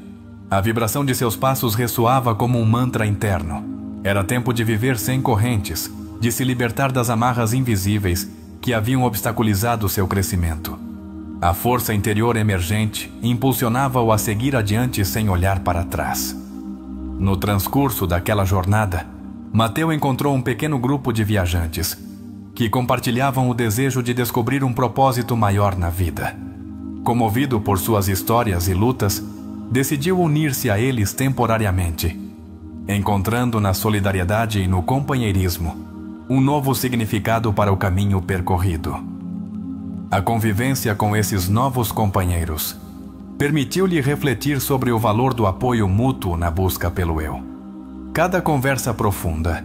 A vibração de seus passos ressoava como um mantra interno. Era tempo de viver sem correntes, de se libertar das amarras invisíveis que haviam obstaculizado seu crescimento. A força interior emergente impulsionava-o a seguir adiante sem olhar para trás. No transcurso daquela jornada, Mateu encontrou um pequeno grupo de viajantes que compartilhavam o desejo de descobrir um propósito maior na vida. Comovido por suas histórias e lutas, decidiu unir-se a eles temporariamente, encontrando na solidariedade e no companheirismo um novo significado para o caminho percorrido. A convivência com esses novos companheiros permitiu-lhe refletir sobre o valor do apoio mútuo na busca pelo eu. Cada conversa profunda,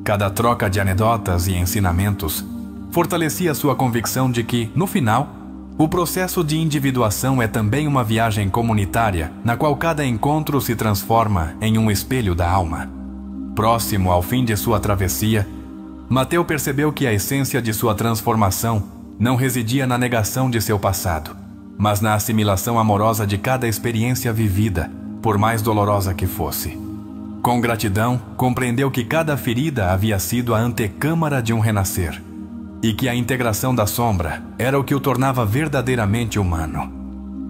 cada troca de anedotas e ensinamentos fortalecia sua convicção de que, no final, o processo de individuação é também uma viagem comunitária na qual cada encontro se transforma em um espelho da alma. Próximo ao fim de sua travessia, Mateu percebeu que a essência de sua transformação não residia na negação de seu passado, mas na assimilação amorosa de cada experiência vivida, por mais dolorosa que fosse. Com gratidão, compreendeu que cada ferida havia sido a antecâmara de um renascer, e que a integração da sombra era o que o tornava verdadeiramente humano.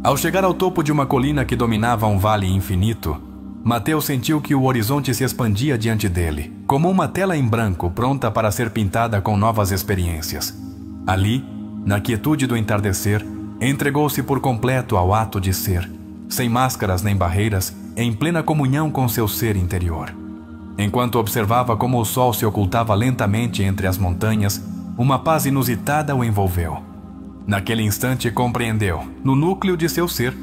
Ao chegar ao topo de uma colina que dominava um vale infinito, Mateu sentiu que o horizonte se expandia diante dele, como uma tela em branco pronta para ser pintada com novas experiências. Ali, na quietude do entardecer, entregou-se por completo ao ato de ser, sem máscaras nem barreiras, em plena comunhão com seu ser interior. Enquanto observava como o sol se ocultava lentamente entre as montanhas, uma paz inusitada o envolveu. Naquele instante compreendeu, no núcleo de seu ser,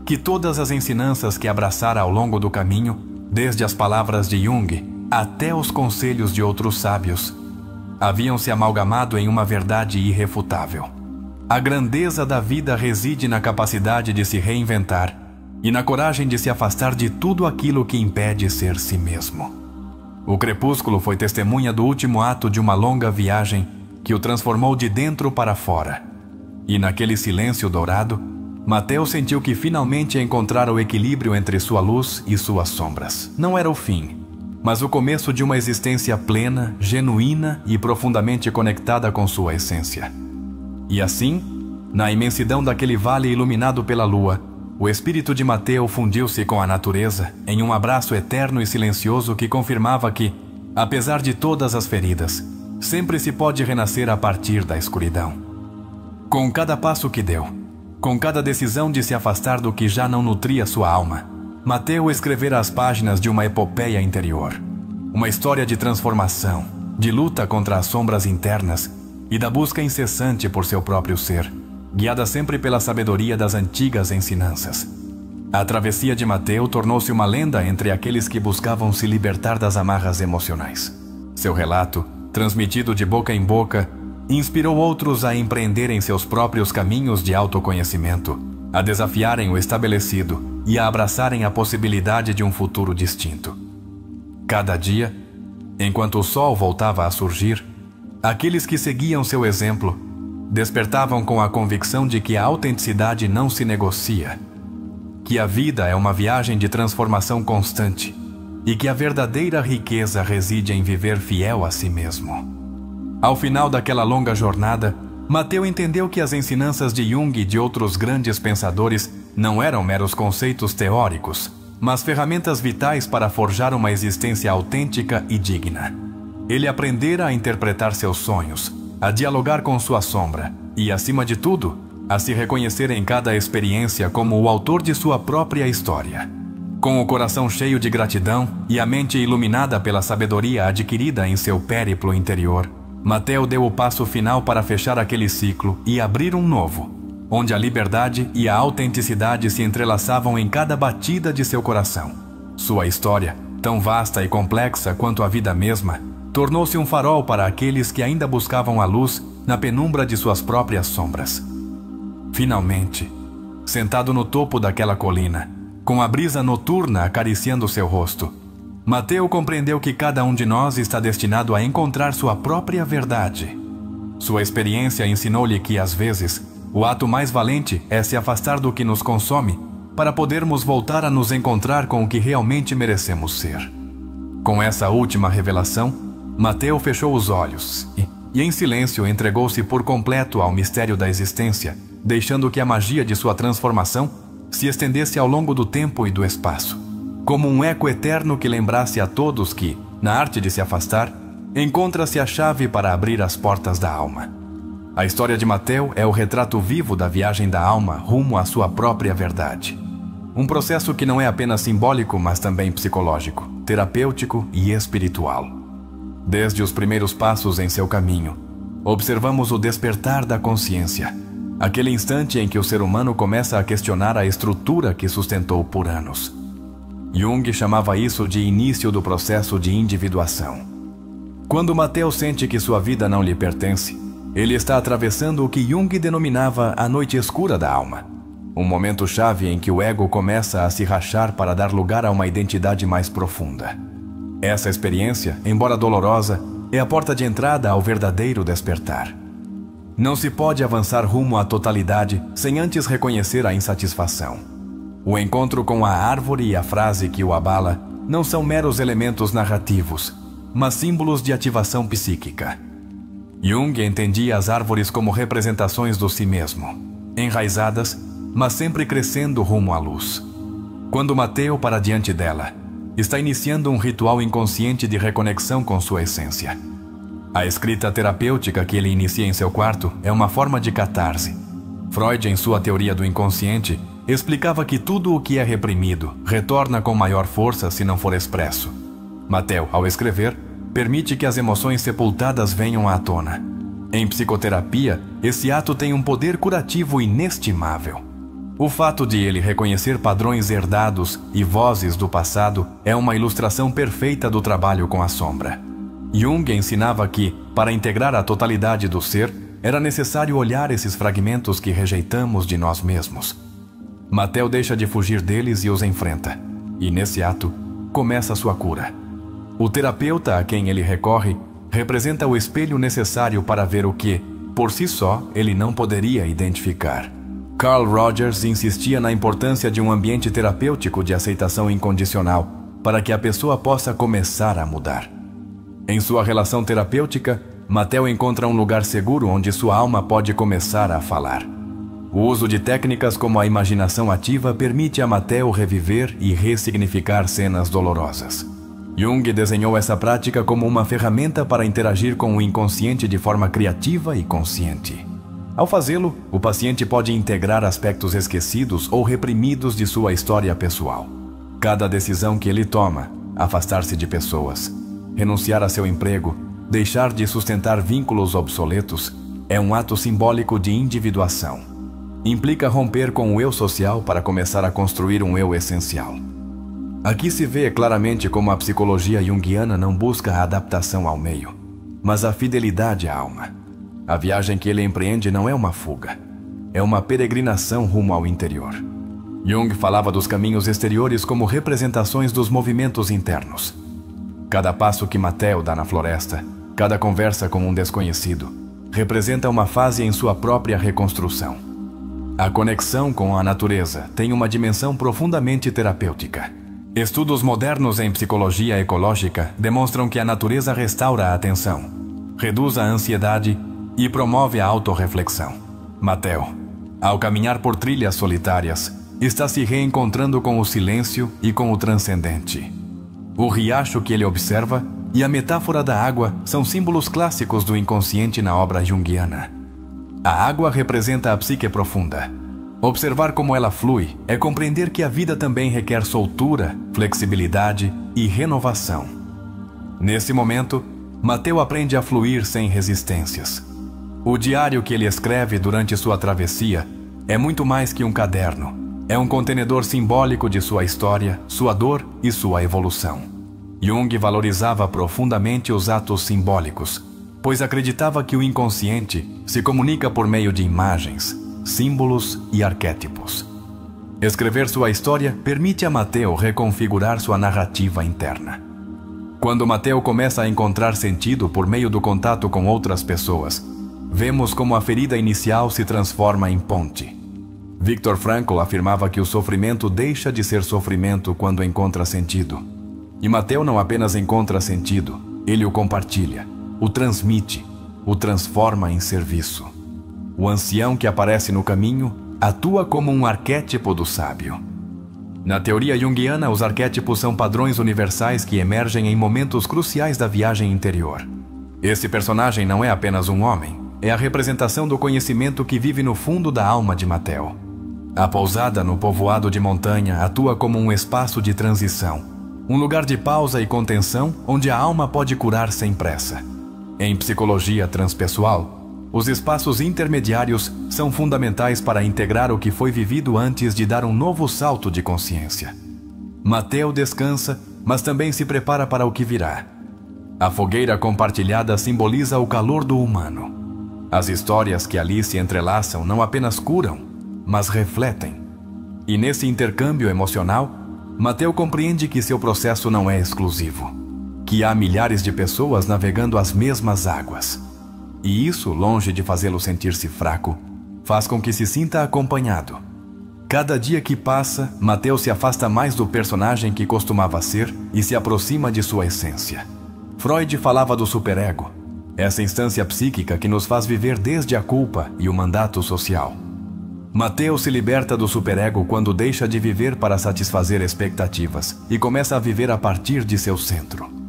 que todas as ensinanças que abraçara ao longo do caminho, desde as palavras de Jung até os conselhos de outros sábios, haviam se amalgamado em uma verdade irrefutável. A grandeza da vida reside na capacidade de se reinventar e na coragem de se afastar de tudo aquilo que impede ser si mesmo. O crepúsculo foi testemunha do último ato de uma longa viagem que o transformou de dentro para fora. E naquele silêncio dourado, Mateu sentiu que finalmente encontrara o equilíbrio entre sua luz e suas sombras. Não era o fim, mas o começo de uma existência plena, genuína e profundamente conectada com sua essência. E assim, na imensidão daquele vale iluminado pela lua, o espírito de Mateu fundiu-se com a natureza em um abraço eterno e silencioso que confirmava que, apesar de todas as feridas, sempre se pode renascer a partir da escuridão. Com cada passo que deu, com cada decisão de se afastar do que já não nutria sua alma, Mateu escrevera as páginas de uma epopeia interior. Uma história de transformação, de luta contra as sombras internas e da busca incessante por seu próprio ser, guiada sempre pela sabedoria das antigas ensinanças. A travessia de Mateu tornou-se uma lenda entre aqueles que buscavam se libertar das amarras emocionais. Seu relato, transmitido de boca em boca, inspirou outros a empreenderem seus próprios caminhos de autoconhecimento, a desafiarem o estabelecido e a abraçarem a possibilidade de um futuro distinto. Cada dia, enquanto o sol voltava a surgir, aqueles que seguiam seu exemplo despertavam com a convicção de que a autenticidade não se negocia, que a vida é uma viagem de transformação constante e que a verdadeira riqueza reside em viver fiel a si mesmo. Ao final daquela longa jornada, Mateu entendeu que as ensinanças de Jung e de outros grandes pensadores não eram meros conceitos teóricos, mas ferramentas vitais para forjar uma existência autêntica e digna. Ele aprendera a interpretar seus sonhos, a dialogar com sua sombra e, acima de tudo, a se reconhecer em cada experiência como o autor de sua própria história. Com o coração cheio de gratidão e a mente iluminada pela sabedoria adquirida em seu périplo interior, Mateu deu o passo final para fechar aquele ciclo e abrir um novo, onde a liberdade e a autenticidade se entrelaçavam em cada batida de seu coração. Sua história, tão vasta e complexa quanto a vida mesma, tornou-se um farol para aqueles que ainda buscavam a luz na penumbra de suas próprias sombras. Finalmente, sentado no topo daquela colina, com a brisa noturna acariciando seu rosto, Mateu compreendeu que cada um de nós está destinado a encontrar sua própria verdade. Sua experiência ensinou-lhe que, às vezes, o ato mais valente é se afastar do que nos consome para podermos voltar a nos encontrar com o que realmente merecemos ser. Com essa última revelação, Mateu fechou os olhos e em silêncio entregou-se por completo ao mistério da existência, deixando que a magia de sua transformação se estendesse ao longo do tempo e do espaço, como um eco eterno que lembrasse a todos que, na arte de se afastar, encontra-se a chave para abrir as portas da alma. A história de Mateu é o retrato vivo da viagem da alma rumo à sua própria verdade. Um processo que não é apenas simbólico, mas também psicológico, terapêutico e espiritual. Desde os primeiros passos em seu caminho, observamos o despertar da consciência, aquele instante em que o ser humano começa a questionar a estrutura que sustentou por anos. Jung chamava isso de início do processo de individuação. Quando Mateu sente que sua vida não lhe pertence, ele está atravessando o que Jung denominava a noite escura da alma. Um momento-chave em que o ego começa a se rachar para dar lugar a uma identidade mais profunda. Essa experiência, embora dolorosa, é a porta de entrada ao verdadeiro despertar. Não se pode avançar rumo à totalidade sem antes reconhecer a insatisfação. O encontro com a árvore e a frase que o abala não são meros elementos narrativos, mas símbolos de ativação psíquica. Jung entendia as árvores como representações do si mesmo, enraizadas, mas sempre crescendo rumo à luz. Quando Mateu para diante dela, está iniciando um ritual inconsciente de reconexão com sua essência. A escrita terapêutica que ele inicia em seu quarto é uma forma de catarse. Freud, em sua teoria do inconsciente, explicava que tudo o que é reprimido retorna com maior força se não for expresso. Mateu, ao escrever, permite que as emoções sepultadas venham à tona. Em psicoterapia, esse ato tem um poder curativo inestimável. O fato de ele reconhecer padrões herdados e vozes do passado é uma ilustração perfeita do trabalho com a sombra. Jung ensinava que, para integrar a totalidade do ser, era necessário olhar esses fragmentos que rejeitamos de nós mesmos. Mateu deixa de fugir deles e os enfrenta, e nesse ato, começa a sua cura. O terapeuta a quem ele recorre representa o espelho necessário para ver o que, por si só, ele não poderia identificar. Carl Rogers insistia na importância de um ambiente terapêutico de aceitação incondicional para que a pessoa possa começar a mudar. Em sua relação terapêutica, Mateu encontra um lugar seguro onde sua alma pode começar a falar. O uso de técnicas como a imaginação ativa permite a Mateu reviver e ressignificar cenas dolorosas. Jung desenhou essa prática como uma ferramenta para interagir com o inconsciente de forma criativa e consciente. Ao fazê-lo, o paciente pode integrar aspectos esquecidos ou reprimidos de sua história pessoal. Cada decisão que ele toma, afastar-se de pessoas, renunciar a seu emprego, deixar de sustentar vínculos obsoletos, é um ato simbólico de individuação. Implica romper com o eu social para começar a construir um eu essencial. Aqui se vê claramente como a psicologia junguiana não busca a adaptação ao meio, mas a fidelidade à alma. A viagem que ele empreende não é uma fuga, é uma peregrinação rumo ao interior. Jung falava dos caminhos exteriores como representações dos movimentos internos. Cada passo que Mateu dá na floresta, cada conversa com um desconhecido, representa uma fase em sua própria reconstrução. A conexão com a natureza tem uma dimensão profundamente terapêutica. Estudos modernos em psicologia ecológica demonstram que a natureza restaura a atenção, reduz a ansiedade e promove a autorreflexão. Mateu, ao caminhar por trilhas solitárias, está se reencontrando com o silêncio e com o transcendente. O riacho que ele observa e a metáfora da água são símbolos clássicos do inconsciente na obra junguiana. A água representa a psique profunda. Observar como ela flui é compreender que a vida também requer soltura, flexibilidade e renovação. Nesse momento, Mateu aprende a fluir sem resistências. O diário que ele escreve durante sua travessia é muito mais que um caderno. É um contenedor simbólico de sua história, sua dor e sua evolução. Jung valorizava profundamente os atos simbólicos, pois acreditava que o inconsciente se comunica por meio de imagens, símbolos e arquétipos. Escrever sua história permite a Mateu reconfigurar sua narrativa interna. Quando Mateu começa a encontrar sentido por meio do contato com outras pessoas, vemos como a ferida inicial se transforma em ponte. Viktor Frankl afirmava que o sofrimento deixa de ser sofrimento quando encontra sentido. E Mateu não apenas encontra sentido, Ele o compartilha, o transmite, o transforma em serviço. O ancião que aparece no caminho atua como um arquétipo do sábio. Na teoria junguiana, os arquétipos são padrões universais que emergem em momentos cruciais da viagem interior. Esse personagem não é apenas um homem, é a representação do conhecimento que vive no fundo da alma de Mateo. A pousada no povoado de montanha atua como um espaço de transição, um lugar de pausa e contenção onde a alma pode curar sem pressa. Em psicologia transpessoal, os espaços intermediários são fundamentais para integrar o que foi vivido antes de dar um novo salto de consciência. Mateo descansa, mas também se prepara para o que virá. A fogueira compartilhada simboliza o calor do humano. As histórias que ali se entrelaçam não apenas curam, mas refletem. E nesse intercâmbio emocional, Mateo compreende que seu processo não é exclusivo, que há milhares de pessoas navegando as mesmas águas. E isso, longe de fazê-lo sentir-se fraco, faz com que se sinta acompanhado. Cada dia que passa, Mateo se afasta mais do personagem que costumava ser e se aproxima de sua essência. Freud falava do superego, essa instância psíquica que nos faz viver desde a culpa e o mandato social. Mateo se liberta do superego quando deixa de viver para satisfazer expectativas e começa a viver a partir de seu centro.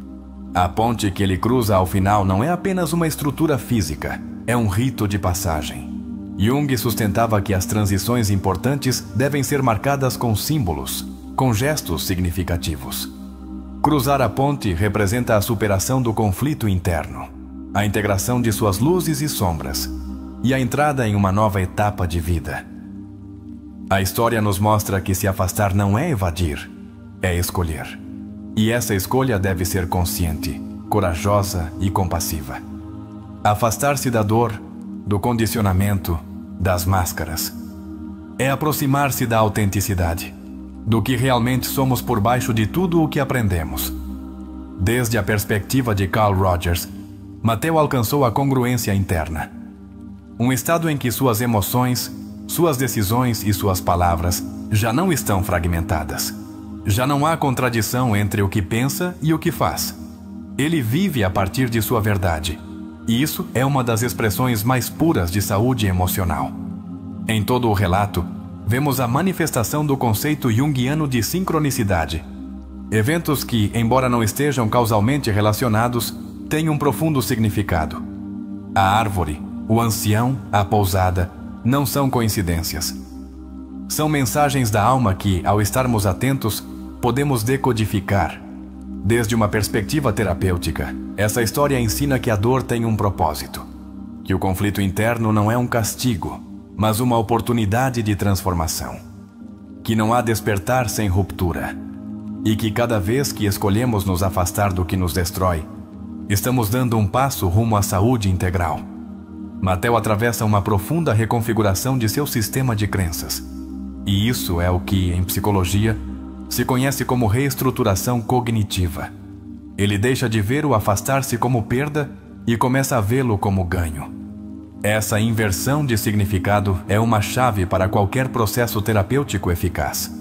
A ponte que ele cruza ao final não é apenas uma estrutura física, é um rito de passagem. Jung sustentava que as transições importantes devem ser marcadas com símbolos, com gestos significativos. Cruzar a ponte representa a superação do conflito interno, a integração de suas luzes e sombras, e a entrada em uma nova etapa de vida. A história nos mostra que se afastar não é evadir, é escolher. E essa escolha deve ser consciente, corajosa e compassiva. Afastar-se da dor, do condicionamento, das máscaras. É aproximar-se da autenticidade, do que realmente somos por baixo de tudo o que aprendemos. Desde a perspectiva de Carl Rogers, Mateo alcançou a congruência interna. Um estado em que suas emoções, suas decisões e suas palavras já não estão fragmentadas. Já não há contradição entre o que pensa e o que faz. Ele vive a partir de sua verdade. E isso é uma das expressões mais puras de saúde emocional. Em todo o relato, vemos a manifestação do conceito junguiano de sincronicidade. Eventos que, embora não estejam causalmente relacionados, têm um profundo significado. A árvore, o ancião, a pousada, não são coincidências. São mensagens da alma que, ao estarmos atentos, podemos decodificar. Desde uma perspectiva terapêutica, essa história ensina que a dor tem um propósito, que o conflito interno não é um castigo, mas uma oportunidade de transformação, que não há despertar sem ruptura, e que cada vez que escolhemos nos afastar do que nos destrói, estamos dando um passo rumo à saúde integral. Mateo atravessa uma profunda reconfiguração de seu sistema de crenças, e isso é o que, em psicologia, se conhece como reestruturação cognitiva. Ele deixa de ver o afastar-se como perda e começa a vê-lo como ganho. Essa inversão de significado é uma chave para qualquer processo terapêutico eficaz.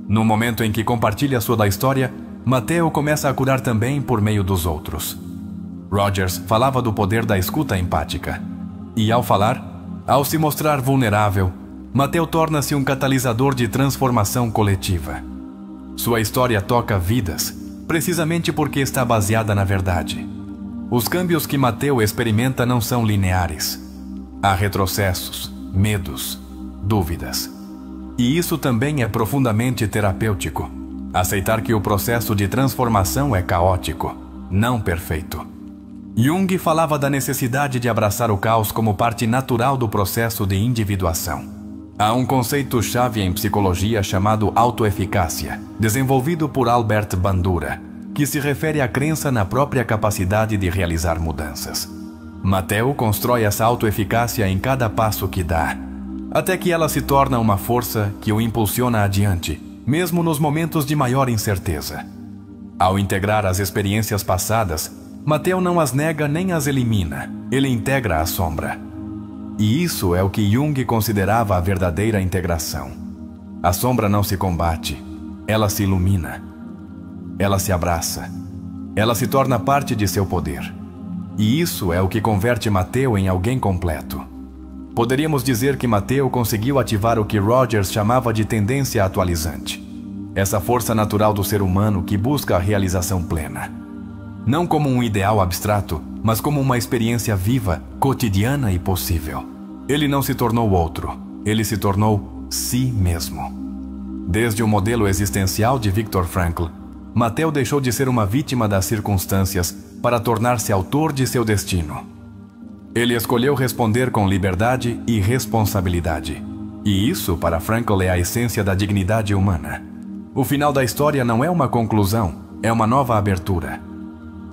No momento em que compartilha sua história, Mateo começa a curar também por meio dos outros. Rogers falava do poder da escuta empática. E ao falar, ao se mostrar vulnerável, Mateo torna-se um catalisador de transformação coletiva. Sua história toca vidas, precisamente porque está baseada na verdade. Os câmbios que Mateo experimenta não são lineares. Há retrocessos, medos, dúvidas. E isso também é profundamente terapêutico. Aceitar que o processo de transformação é caótico, não perfeito. Jung falava da necessidade de abraçar o caos como parte natural do processo de individuação. Há um conceito-chave em psicologia chamado autoeficácia, desenvolvido por Albert Bandura, que se refere à crença na própria capacidade de realizar mudanças. Mateo constrói essa autoeficácia em cada passo que dá, até que ela se torna uma força que o impulsiona adiante, mesmo nos momentos de maior incerteza. Ao integrar as experiências passadas, Mateo não as nega nem as elimina, ele integra a sombra. E isso é o que Jung considerava a verdadeira integração. A sombra não se combate, ela se ilumina. Ela se abraça. Ela se torna parte de seu poder. E isso é o que converte Mateo em alguém completo. Poderíamos dizer que Mateo conseguiu ativar o que Rogers chamava de tendência atualizante. Essa força natural do ser humano que busca a realização plena. Não como um ideal abstrato, mas como uma experiência viva, cotidiana e possível. Ele não se tornou outro, ele se tornou si mesmo. Desde o modelo existencial de Viktor Frankl, Mateo deixou de ser uma vítima das circunstâncias para tornar-se autor de seu destino. Ele escolheu responder com liberdade e responsabilidade. E isso, para Frankl, é a essência da dignidade humana. O final da história não é uma conclusão, é uma nova abertura.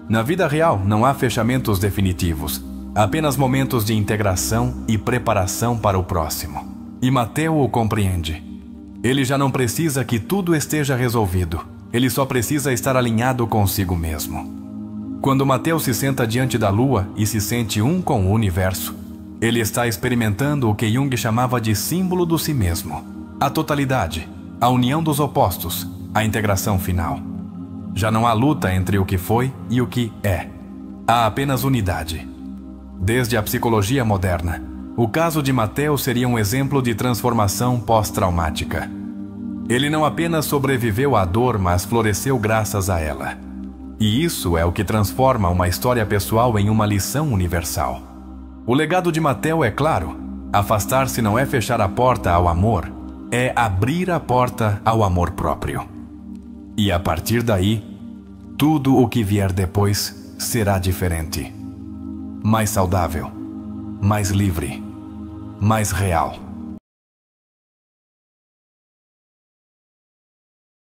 Na vida real, não há fechamentos definitivos, apenas momentos de integração e preparação para o próximo. E Mateo o compreende. Ele já não precisa que tudo esteja resolvido. Ele só precisa estar alinhado consigo mesmo. Quando Mateo se senta diante da lua e se sente um com o universo, ele está experimentando o que Jung chamava de símbolo do si mesmo. A totalidade, a união dos opostos, a integração final. Já não há luta entre o que foi e o que é. Há apenas unidade. Desde a psicologia moderna, o caso de Mateo seria um exemplo de transformação pós-traumática. Ele não apenas sobreviveu à dor, mas floresceu graças a ela. E isso é o que transforma uma história pessoal em uma lição universal. O legado de Mateo é claro. Afastar-se não é fechar a porta ao amor, é abrir a porta ao amor próprio. E a partir daí, tudo o que vier depois será diferente. Mais saudável, mais livre, mais real.